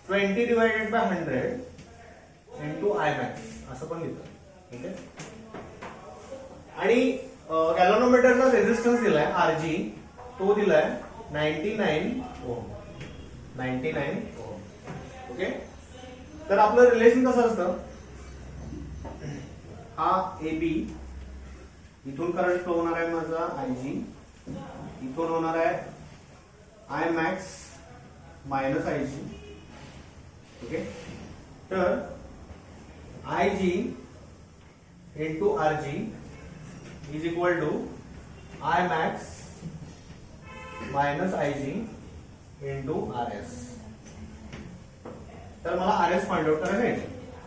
20 divided by 100 into I max असं पण लिहितो. ठीक आहे. आणि गॅल्व्हनोमीटरचा रेझिस्टन्स दिलाय आरजी, तो दिलाय 99 ओम. 99 ओम. ओके. तर आपलं रिलेशन कसं असतं, हा ए बी, इथून करंट फ्लो होणार आहे माझा आय जी, इथून होणार आहे I max minus I G. Okay. तर I G into R G is equal to I max minus I G into R S. तर मला आर एस फाइंड आउट करायचं आहे.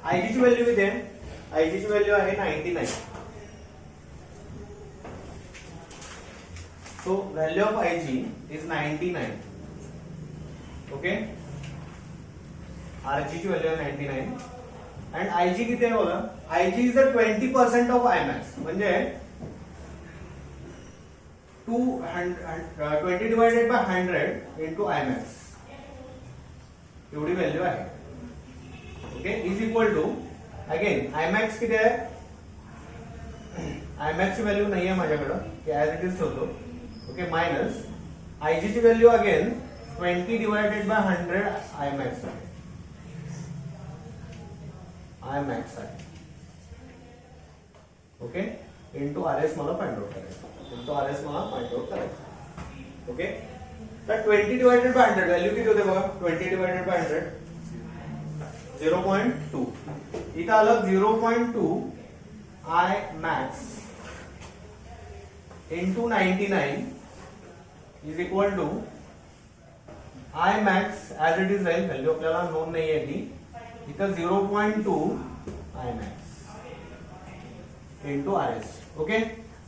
आय जी ची व्हॅल्यू किती आहे, आय जी ची व्हॅल्यू आहे 99. So value of Ig is 99. Okay. Rg ची व्हॅल्यू आहे 99 and Ig किती आहे बघा, Ig is the 20% of Imax, म्हणजे 20 divided by 100 into Imax एवढी व्हॅल्यू आहे. Okay. Is equal to again Imax किती आहे, Imax ची व्हॅल्यू नाही आहे माझ्याकडे, की ऍज इट इज ठेवतो. ओके. मायनस आयजी ची value again 20 divided by 100 I max आहे. आय मॅक्स आहे. ओके. इंटू आर एस मला फाइंड आउट करायचं. इंटू आर एस मला फाइंड आउट करायचं. ओके. तर 20 डिवायडेड बाय 100 व्हॅल्यू किती होते बघा, 20 डिवायडेड बाय 100 0.2. इथं आलं 0.2 I max into 99 is equal to I max as it is राहील, व्हॅल्यू आपल्याला नोन नाही आहे ती. इथं 0.2 I max into RS. Okay.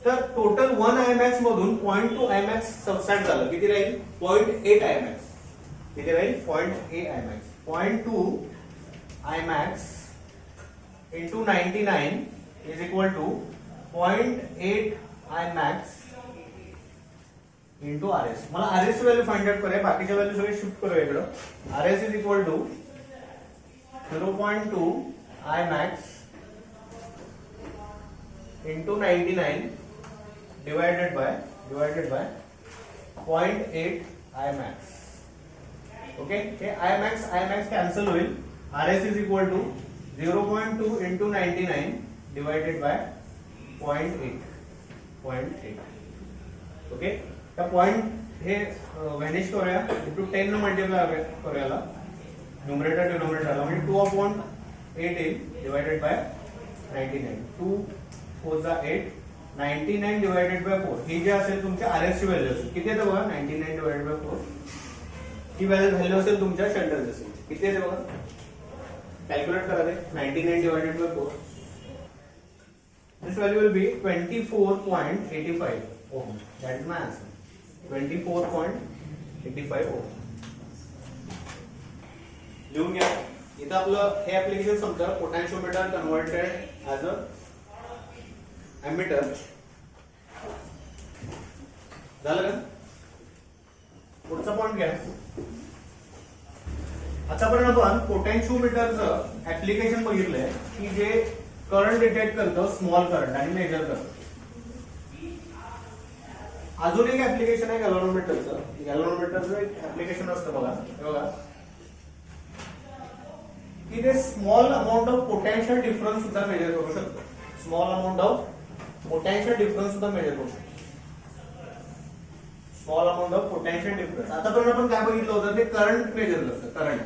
तर टोटल 1 I max मधून 0.2 I max सबस्ट्रॅक्ट झालं, किती राहील 0.8 I max. किती राहील 0.8 I max. 0.2 I max into 99 is equal to 0.8 I max into R S. मला आर एस ची व्हॅल्यू फाइंड आउट करूया, बाकीच्या व्हॅल्यू सगळे शिफ्ट करूया इकडं. R S is equal to 0.2 I max into 99 divided by 0.8 I max. Okay. हे आय मॅक्स कॅन्सल होईल. R S is equal to 0.2 into 99 divided by 0.8. Okay. त्या पॉइंट हे व्हॅनिश करूया, इंटू 10 न मल्टिप्लाय करूया न्यूमरेटर डिनोमिनेटरला, म्हणजे 2/8 येईल डिवायडेड बाय 99. 2 4 जा 8, 99 डिवायडेड बाय 4. ही जे असेल तुमच्या आर एस ची व्हॅल्यू असेल. किती येते बघा 99 डिवायडेड बाय 4. ही व्हॅल्यू असेल तुमच्या शंटर असेल. किती येते बघा, कॅल्क्युलेट करा ते. 99 divided bye 4. This value will be 24.85 ohm. That is my answer. 24.85 ohm. लिहून घ्या. इथं आपलं हे ऍप्लिकेशन समजा पोटॅन्शियोमीटर कन्व्हर्टेड ऍज अ एमिटर झालं का. पुढचा पॉइंट घ्या. आतापर्यंत आपण पोटॅन्शियोमीटरचं ऍप्लिकेशन बघितलंय की जे करंट डिटेक्ट करतं, स्मॉल करंट, आणि मेजर करतं. अजून एक ऍप्लिकेशन आहे गॅल्व्हनोमीटरचं. गॅल्व्हनोमीटरचं एक ऍप्लिकेशन असतं बघा, हे बघा, की ते small amount of potential difference सुद्धा मेजर करू शकतो. Small amount of potential difference सुद्धा मेजर करू शकतो. Small amount of potential difference. आतापर्यंत आपण काय बघितलं होतं, ते करंट मेजर करतं, करंट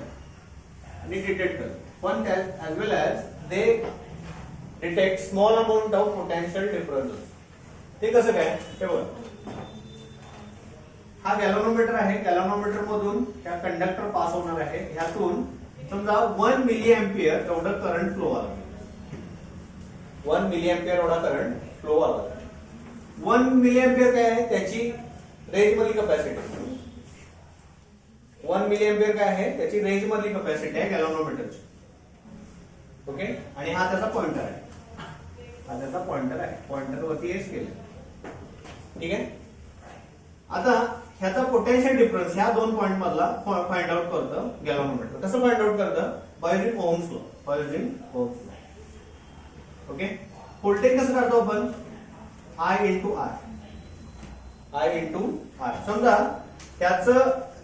आणि डिटेक्ट करतं. पण as well as they detect small amount of potential difference. ते कसं काय, हे बघा, हा गॅल्व्हनोमीटर आहे. गॅल्व्हनोमीटर मधून त्या कंडक्टर पास होणार आहे. ह्यातून समजा 1 मिली एम्पियर एवढं करंट फ्लो आला. 1 मिली एम्पियर एवढा करंट फ्लो आला. 1 मिली एम्पियर काय आहे, त्याची रेंज मधली कपॅसिटी. 1 मिली एम्पियर काय आहे, त्याची रेंज मधली कपॅसिटी आहे गॅल्व्हनोमीटरची. ओके. आणि हा त्याचा पॉइंटर आहे. हा त्याचा पॉइंटर आहे. पॉइंटर वरती एस केलं. ठीक आहे. आता ह्याचा पोटेन्शियल डिफरन्स ह्या दोन पॉइंट मधला फाइंड आउट करतं गॅल्व्हनोमीटर. कसं फाइंड आउट करतं? By using ohm's law. By using ohm's law. Okay. Voltage कसं काढतो आपण? I into R. I into R. समजा त्याचं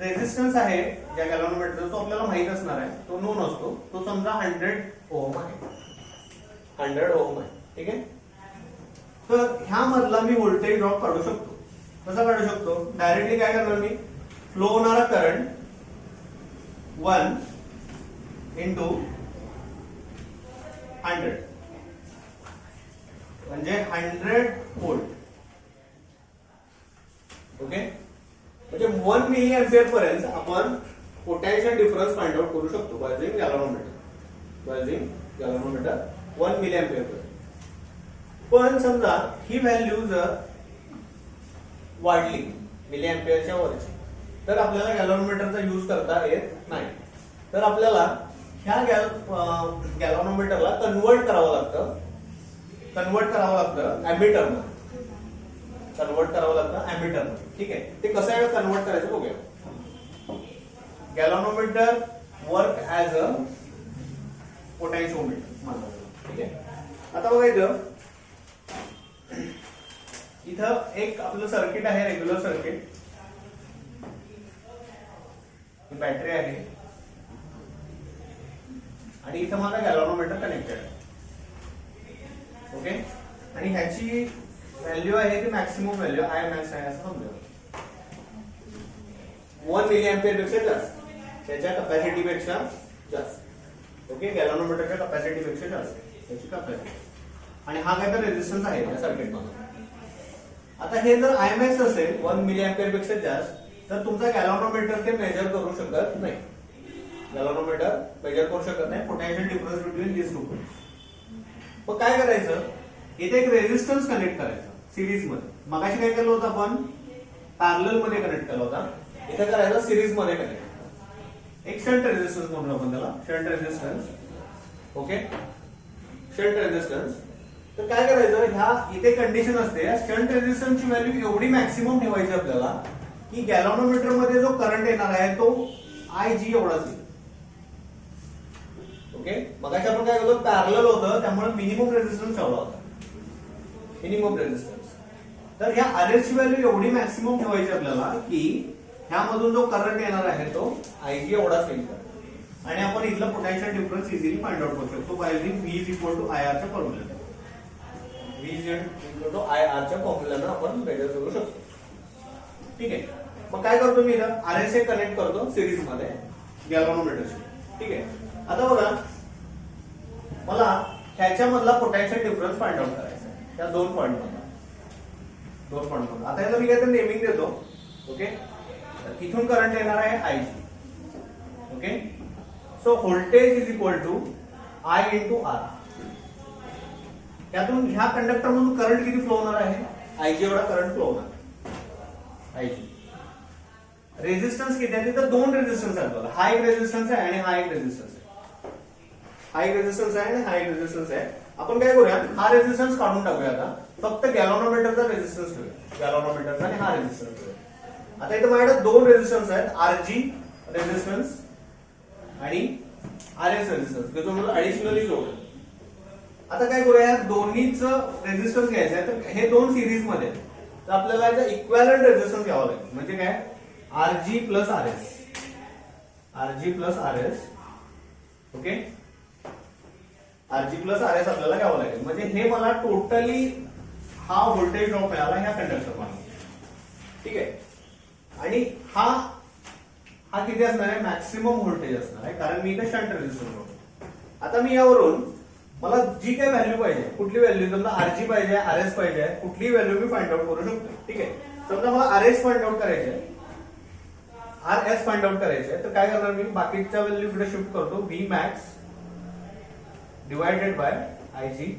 रेझिस्टन्स आहे ज्या गॅल्व्हनोमीटरचा तो आपल्याला माहित असणार आहे, तो नोन असतो, तो समजा 100 ओहम आहे. 100 ओहम आहे. ठीक आहे. तर ह्या मधला मी व्होल्टेज ड्रॉप काढू शकतो. कसा काढू शकतो? डायरेक्टली काय करणार मी? फ्लो होणारा करंट 1 इंटू 100 म्हणजे 100 व्होल्ट. ओके. म्हणजे 1 मिली अँपिअर पर्यंत आपण पोटेन्शियल डिफरन्स फाइंड आउट करू शकतो by using galvanometer. By using galvanometer 1 milli ampere पर्यंत. पण समजा ही व्हॅल्यू जर वाढली मिली अँपिअरच्या वरची, तर आपल्याला गॅल्व्हनोमीटरचा यूज करता येत नाही. तर आपल्याला ह्या गॅल्व्हनोमीटरला कन्वर्ट करावं लागतं. कन्वर्ट करावं लागतं अॅमीटरमध्ये. कन्वर्ट करावं लागतं अॅमीटरमध्ये. ठीक आहे. ते कसं आहे कन्वर्ट करायचं बघूया. गॅल्व्हनोमीटर वर्क ॲज अ पोटॅन्शिओमीटर म्हणतात. ठीक आहे. आता बघा इथं एक आपलं सर्किट आहे, रेग्युलर सर्किट. ही बॅटरी आहे आणि इथं माझा गॅल्व्हनोमीटर कनेक्टेड आहे. ओके. आणि ह्याची व्हॅल्यू आहे ती मॅक्सिमम व्हॅल्यू आय मॅक्स आहे असं समजा 1 मिली अँपिअर पेक्षा जास्त, त्याच्या कॅपॅसिटी पेक्षा जास्त. ओके. गॅल्व्हनोमीटरच्या कॅपॅसिटी पेक्षा जास्त त्याची कॅपॅसिटी. आणि हा काय तर रेझिस्टन्स आहे या सर्किटमध्ये. आता हे जर आयमॅक्स असेल 1 मिली अँपिअर पेक्षा जास्त, तर तुमचा गॅल्व्हनोमीटर ते मेजर करू शकत नाही. गॅल्व्हनोमीटर मेजर करू शकत नाही potential difference between this two. मग काय करायचं? इथे एक रेझिस्टन्स कनेक्ट करायचा सिरीज मध्ये. मगाशी काय केलं होतं आपण? पॅरलल मध्ये कनेक्ट केला होता. इथे करायचं सिरीज मध्ये कनेक्ट. एक शंट रेझिस्टन्स म्हणून आपण त्याला shunt resistance. Okay. Shunt resistance. तर काय करायचं? ह्या इथे कंडिशन असते शंट रेझिस्टन्सची व्हॅल्यू एवढी मॅक्सिमम ठेवायची आपल्याला की गॅल्व्हनोमीटर मध्ये जो करंट येणार आहे तो IG एवढाच येईल. ओके. मगाशी आपण काय केलं? पॅरलल होतं त्यामुळे मिनिमम रेझिस्टन्स ठेवला होता. Minimum resistance. तर ह्या RS ची व्हॅल्यू एवढी मॅक्सिमम ठेवायची आपल्याला की ह्यामधून जो करंट येणार आहे तो IG एवढाच येईल. आणि आपण इथला potential difference easily find out करू शकतो by using V is equal to IR च्या formula. V is equal to IR च्या फॉर्म्युलाने आपण मेजर करू शकतो. ठीक आहे. मग काय करतो मी इथं? RS हे कनेक्ट करतो सिरीज मध्ये गॅल्व्हनोमीटरशी. ठीक आहे. आता बघा मला ह्याच्यामधला पोटेन्शियल डिफरन्स फाइंड आउट करायचा आहे त्या दोन पॉइंट मधला. दोन पॉइंट मधला. आता याला मी काहीतरी नेमिंग देतो. ओके. इथून करंट येणार आहे IG. Okay. So voltage is equal to I into R. त्यातून ह्या कंडक्टर मधून करंट किती फ्लो होणार आहे? IG एवढा करंट फ्लो होणार. IG. रेझिस्टन्स किती आहे? तिथं दोन रेझिस्टन्स आहेत बघा. हा एक रेझिस्टन्स आहे आणि हा एक रेझिस्टन्स आहे. हा एक रेझिस्टन्स आहे आणि हा एक रेझिस्टन्स आहे. आपण काय करूया? हा रेझिस्टन्स काढून टाकूया. आता फक्त गॅल्व्हनोमीटरचा रेझिस्टन्स ठेवूया. गॅल्व्हनोमीटरचा आणि हा रेझिस्टन्स ठेवूया. आता इथे माझ्याकडे दोन रेझिस्टन्स आहेत. RG रेझिस्टन्स आणि RS रेझिस्टन्स जो मला ऍडिशनली जोडतो. आता काय करूया? या दोन्हीच रेझिस्टन्स घ्यायचं आहे. तर हे दोन सिरीज मध्ये तर आपल्याला याचा इक्विव्हॅलंट रेझिस्टन्स घ्यावा लागेल. म्हणजे काय? RG plus RS. RG plus RS. Okay. RG plus RS आपल्याला घ्यावं लागेल. म्हणजे हे मला टोटली हा व्होल्टेज ड्रॉप मिळाला ह्या कंडक्टर मध्ये. ठीक आहे. आणि हा किती असणार आहे? मॅक्सिमम व्होल्टेज असणार आहे कारण मी इथे शंट रेझिस्टन्स वापरतो. आता मी यावरून मला जी काही व्हॅल्यू पाहिजे, कुठली व्हॅल्यू, समजा RG पाहिजे, RS पाहिजे, कुठली व्हॅल्यू मी फाइंड आउट करू शकतो. ठीक आहे. समजा मला RS फाइंड आउट करायचे आहे, RS फाइंड आउट करायचे, तर काय करणार मी? बाकीच्या व्हॅल्यू कडे शिफ्ट करतो. V max divided by IG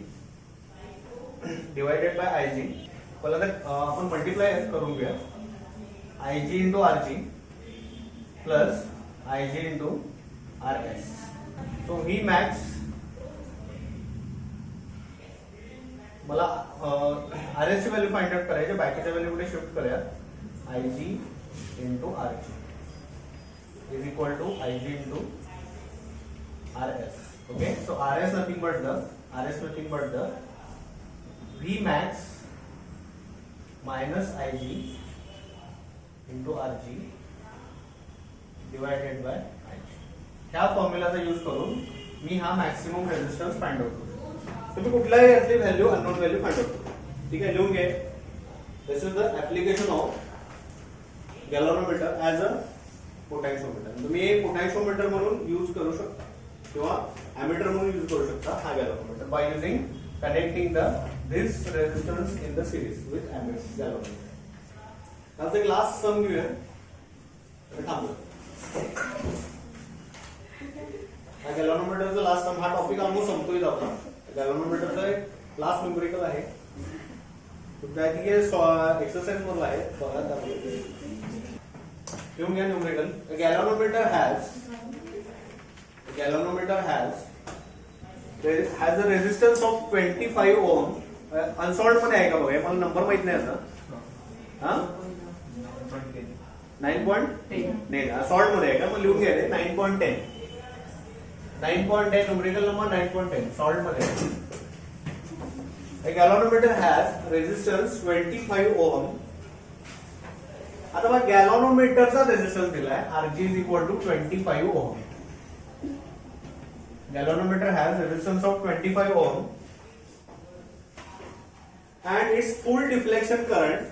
divided by IG. पहिला आपण मल्टिप्लाय करून घेऊया. IG into RG plus IG into RS. So V max मला RS ची व्हॅल्यू फाइंड आउट करायची. बाकीच्या व्हॅल्यू कडे शिफ्ट करूया. IG into RG is equal to IG into RS. Okay, so RS nothing but the V max minus IG into RG divided by IG. ह्या फॉर्म्युलाचा यूज करून मी हा मॅक्सिमम रेजिस्टन्स फाइंड आउट करतो. तुम्ही कुठल्याही यातली value unknown value find out करू. ठीक आहे, लिहून घे. This is the application of galvanometer as a potentiometer. तुम्ही एक पोटॅन्शिओमीटर म्हणून यूज करू शकता किंवा एमीटर म्हणून यूज करू शकता हा galvanometer by using connecting the this resistance in the series with galvanometer. आता एक लास्ट सम घेऊया. थांबू. गॅल्व्हनोमीटरचा लास्ट सम, हा टॉपिक ऑलमोस्ट संपतोय आपला. गॅल्व्हनोमीटरचा एक लास्ट न्यूमेरिकल आहे. एक्सरसाइज मधला आहे. बघा घेऊन घ्या numerical. Galvanometer has a resistance of 25 ohm. अनसॉल्ड मध्ये आहे का बघा, मला नंबर माहित नाही आता. 9.10 सॉल्ट मध्ये आहे का, मग लिहून घ्या. 9.10 न्यूमेरिकल नंबर 9.10 सॉल्ट मध्ये. A galvanometer has resistance 25 ohm. आता बघा गॅल्व्हनोमीटरचा रेजिस्टन्स दिलाय Rg is equal to 25 ohm. Galvanometer has resistance of 25 ohm and its full deflection current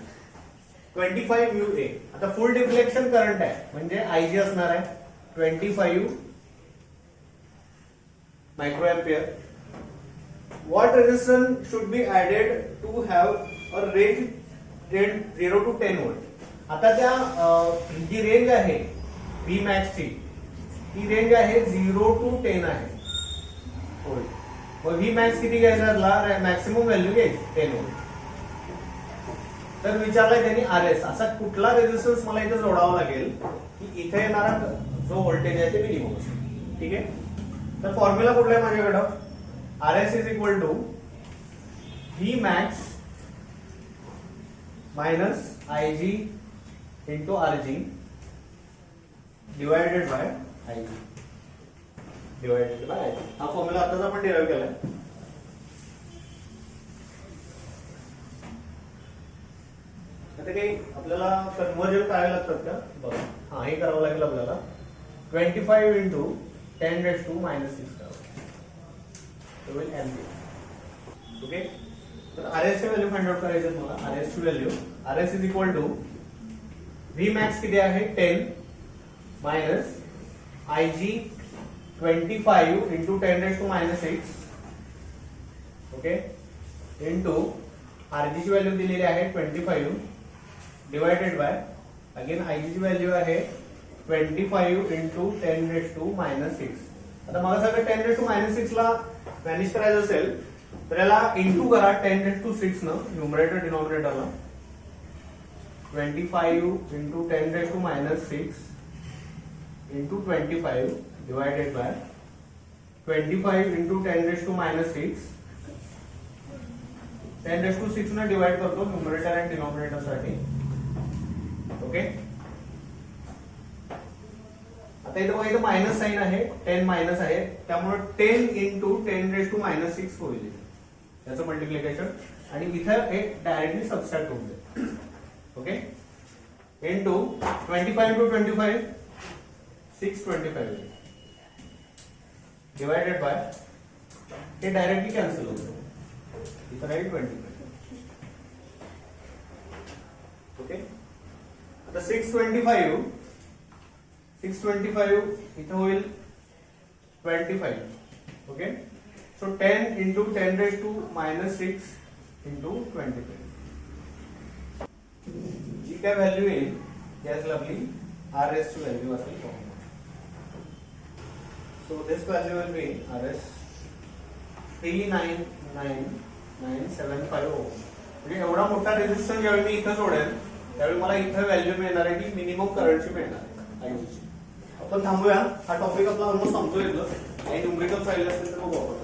25 μA. आता full deflection current आहे म्हणजे Ig असणार आहे 25 मायक्रोएम्पियर. What resistance should be added to have a range 0 to 10 volt? आता त्या जी रेंज आहे V max ची, ती रेंज आहे 0 to 10 आहे. मग V max किती घ्यायचा, मॅक्सिमम व्हॅल्यू घ्यायची 10 व्होल्ट. तर विचारलाय त्यांनी RS, असा कुठला रेजिस्टन्स मला इथे जोडावा लागेल की इथे येणारा जो व्होल्टेज आहे ते मिनिमम असेल. ठीक आहे, तर फॉर्म्युला कुठला आहे माझ्याकडं. RS is equal to V max minus IG into RG divided by IG. हा फॉर्म्युला आताच आपण डिराइव्ह केलाय. आता काही आपल्याला कन्व्हर्जन करायला लागतात का बघा. हा, हे करावं लागेल आपल्याला. 25 into 10 raised to minus 6 ampere. Okay, तर RS ची व्हॅल्यू फाइंड आउट करायची आहे मला. RS ची value, RS is equal to V max किती आहे 10 minus IG 25 into 10 raised to minus 6. Okay, into RG ची व्हॅल्यू दिलेली आहे 25 डिवायडेड बाय अगेन IG ची व्हॅल्यू आहे 25 into 10 raised to minus 6. आता मला सगळं 10 raised to minus 6 ला मॅनेज करायचं असेल तर याला इंटू करा 10 raised to 6 न numerator डिनॉमिनेटरला. 25 into 10 raised to minus 6 into 25 divided by 25 into 10 raised to minus 6. 10 raised to 6 ने डिवाइड करतो न्यूमरेटर आणि डिनॉमिनेटर साठी. ओके, आता इथे बघा, इथे मायनस साइन आहे, 10 मायनस आहे, त्यामुळे 10 into 10 raised to minus 6 होईल याचं मल्टिप्लिकेशन. आणि इथं हे डायरेक्टली सबस्ट्रॅक्ट होऊन जाईल. Okay, into 25 to 25 625 divided by, हे डायरेक्टली कॅन्सल होतं, इथं राहील 25. ओके, आता 625 इथं होईल 25. Okay, so 10 into 10 raised to minus 6 into 25. जी काय व्हॅल्यू येईल ती असेल आपली RS ची व्हॅल्यू असेल. So this value will be RS 399,975 ohm. म्हणजे एवढा मोठा रेजिस्टन्स ज्यावेळी मी इथं सोडेल त्यावेळी मला इथं व्हॅल्यू मिळणार आहे की मिनिमम करंटची मिळणार आहे. आपण थांबूया, हा टॉपिक आपला ऑलमोस्ट संपतोय. काही न्यूमेरिकल फाईल असेल तर बघू आपण.